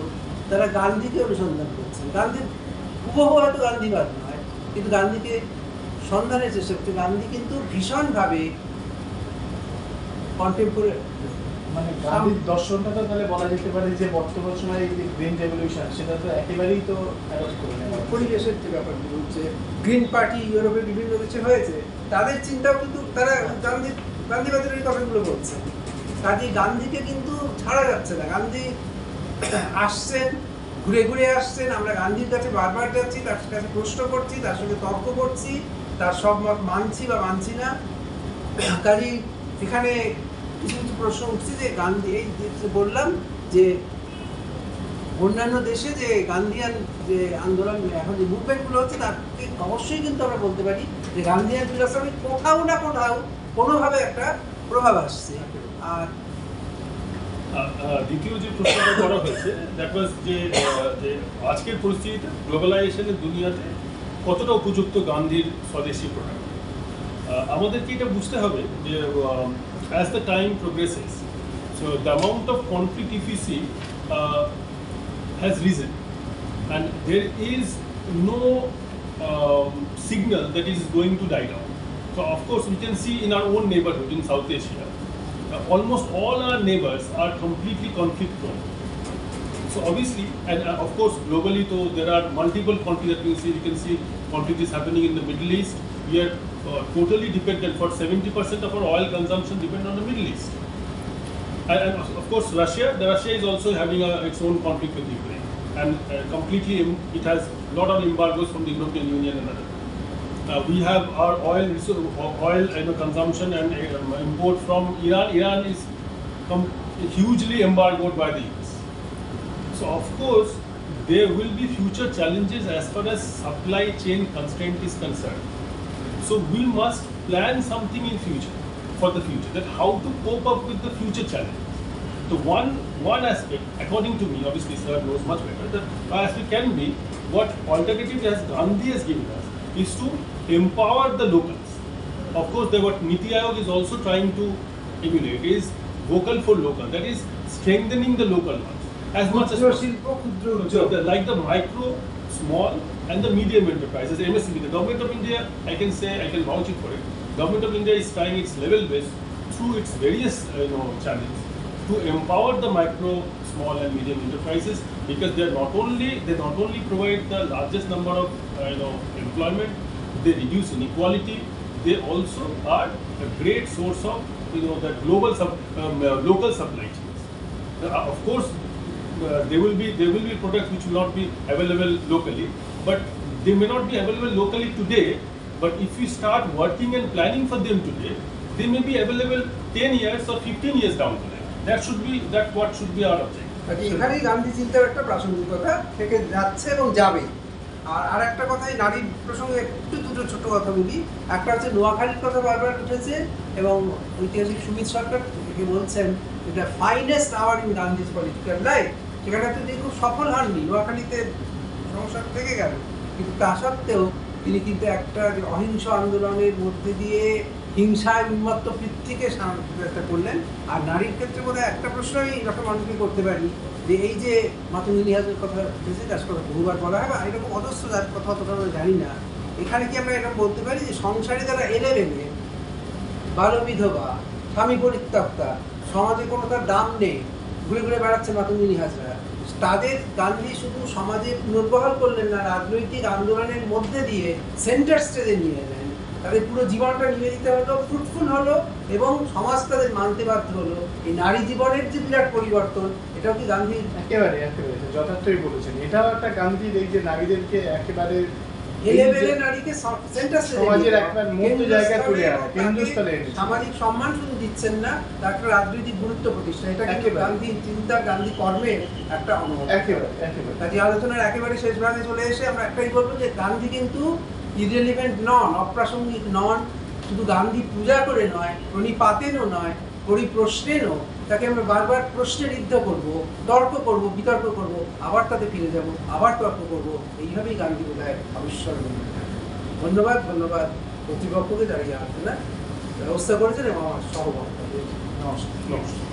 তারা গান্ধীকে অনুসন্ধান করছেন। গান্ধীর হুবহু হয়তো গান্ধীবাদ নয়, কিন্তু গান্ধীকে সন্ধানের চেষ্টা করছে। গান্ধী কিন্তু ভীষণভাবে কন্টেম্পোরারি, মানে গান্ধীর দর্শনটা তো তাহলে বলা যেতে পারে যে বর্তমান সময়ে এই যে গ্রিন রেভলিউশন, সেটা তো একেবারেই তো অ্যাডপ্ট করে নেওয়া। পরিবেশের যে ব্যাপারগুলো হচ্ছে, গ্রিন পার্টি ইউরোপের বিভিন্ন দেশে হয়েছে, তাদের চিন্তাও কিন্তু তারা গান্ধীবাদের এই কথাগুলো বলছে। কাজে গান্ধীকে কিন্তু ছাড়া যাচ্ছে না। গান্ধী আসছেন, ঘুরে ঘুরে আসছেন, আমরা গান্ধীর কাছে বারবার যাচ্ছি, তার কাছে প্রশ্ন করছি, তার সঙ্গে তর্ক করছি, তার সব মত মানছি বা মানছি না। কাজেই এখানে কিছু কিছু প্রশ্ন উঠছে যে গান্ধী, এই যে বললাম যে অন্যান্য দেশে যে গান্ধীয়ান যে আন্দোলন, এখন যে মুভমেন্টগুলো হচ্ছে, তাকে অবশ্যই কিন্তু আমরা বলতে পারি যে গান্ধীয়ান ফিলসফির কোথাও না কোথাও কোনোভাবে একটা প্রভাব আসছে। আর দ্বিতীয় যে প্রশ্নটা করা হয়েছে, দ্যাট ওয়াজ যে আজকের পরিস্থিতিতে গ্লোবালাইজেশনের দুনিয়াতে কতটা উপযুক্ত গান্ধীর স্বদেশী প্রোডাক্ট। আমাদেরকে এটা বুঝতে হবে যে as the time progresses, so the amount of conflict if we see has risen, and there is no signal that is going to die down. So of course we can see in our own neighborhood in South Asia, almost all our neighbors are completely conflict prone. So obviously, and of course globally, though there are multiple conflicts that we can see conflict is happening in the Middle East. We are totally dependent, for 70% of our oil consumption depend on the Middle East. And of course Russia is also having its own conflict with Ukraine, and completely it has a lot of embargoes from the European Union and other. We have our oil consumption and import from Iran. Iran is hugely embargoed by the US. So of course there will be future challenges as far as supply chain constraint is concerned. So we must plan something in future. for the future, that how to cope up with the future challenges. So one aspect, according to me, obviously sir knows much better, that one aspect can be what alternative as Gandhi has given us is to empower the locals. Of course, what Niti Aayog is also trying to emulate is vocal for local, that is strengthening the local ones as much as ক্ষুদ্র possible. শিল্প, ক্ষুদ্র উদ্যোগ। Like the micro, small and the medium enterprises, MSME, the government of India, I can say, I can vouch it for it. Government of India is trying its level best through its various channels to empower the micro, small and medium enterprises, because they not only provide the largest number of employment, they reduce inequality, they also are a great source of the global local supply chains. Of course, there will be products which will not be available locally, but they may not be available locally today, but if we start working and planning for them today, they may be available 10 years or 15 years down the line. That what should be our objective. এখানেই গান্ধী চিন্তার একটা প্রাসঙ্গিকতা থেকে যাচ্ছে এবং যাবে। আর একটা কথাই নারীর প্রসঙ্গে একটু দুটো ছোট কথা বলি। একটা হচ্ছে নোয়াখালীর কথা বারবার উঠেছে এবং ঐতিহাসিক সুমিত সরকার থেকে বলছেন এটা finest hour in Gandhi's political life. সেখানে তিনি খুব সফল হননি, নোয়াখালীতে সমস্যা থেকে গেল, কিন্তু তা সত্ত্বেও তিনি কিন্তু একটা অহিংস আন্দোলনের মধ্যে দিয়ে হিংসায় উন্মত্ত পৃথিবীকে চেষ্টা করলেন। আর নারীর ক্ষেত্রে বোধহয় একটা প্রশ্নই এরকম মানুষকে করতে পারি যে এই যে মাতঙ্গিনী হাজের কথা উঠেছে, তার কথা বহুবার বলা হয়, বা এরকম অজস্র যার কথা অতটা আমরা জানি না, এখানে কি আমরা এরকম বলতে পারি যে সংসারে যারা এলেবেলে বাল বিধবা, স্বামী পরিত্যক্তা, সমাজে কোনো তার দাম নেই, ঘুরে ঘুরে বেড়াচ্ছে মাতঙ্গিনী হাজরা, তাদের গান্ধী শুধু সমাজে পুনর্বহাল করলেন না, রাজনৈতিক আন্দোলনের মধ্যে দিয়ে সেন্টার স্টেজে নিয়ে এলেন। তাদের পুরো জীবনটা নিবেদিত হলো, ফ্রুটফুল হলো এবং সমাজ তাদের মানতে বাধ্য হলো। এই নারী জীবনের যে বিরাট পরিবর্তন, এটাও কি গান্ধীর? একেবারে যথার্থই বলেছেন। এটাও একটা গান্ধীর এই যে নারীদেরকে একেবারে এলেবেলে নারীকে সেন্টার স্টেজে সমাজের একটা মূল্য জায়গায় তুলে আনা, কেন্দ্রস্থলে এনেছে। সামাজিক সম্মান শুধু দিচ্ছেন না, তার একটা রাজনৈতিক গুরুত্ব প্রতিষ্ঠা, এটা কিন্তু একেবারে। গান্ধীর চিন্তা, গান্ধী কর্মের একটা অনুভব। একেবারে কাজে আলোচনার একেবারে শেষ ভাগে চলে এসে আমরা একটাই বলবো যে গান্ধী কিন্তু ইররিলেভেন্ট নন, অপ্রাসঙ্গিক নন। শুধু গান্ধী পূজা করে নয়, প্রণিপাতেনও নয়, পরিপ্রশ্নেনও। তাকে আমরা বারবার প্রশ্নে ঋদ্ধ করবো, তর্ক করবো, বিতর্ক করবো, আবার তাতে ফিরে যাব, আবার তর্ক করবো। এইভাবেই গান্ধী বোধহয় আবিষ্কার করবে। ধন্যবাদ কর্তৃপক্ষকে যারা এই আলোচনা ব্যবস্থা করেছেন এবং আমার সহবক্তা। নমস্কার।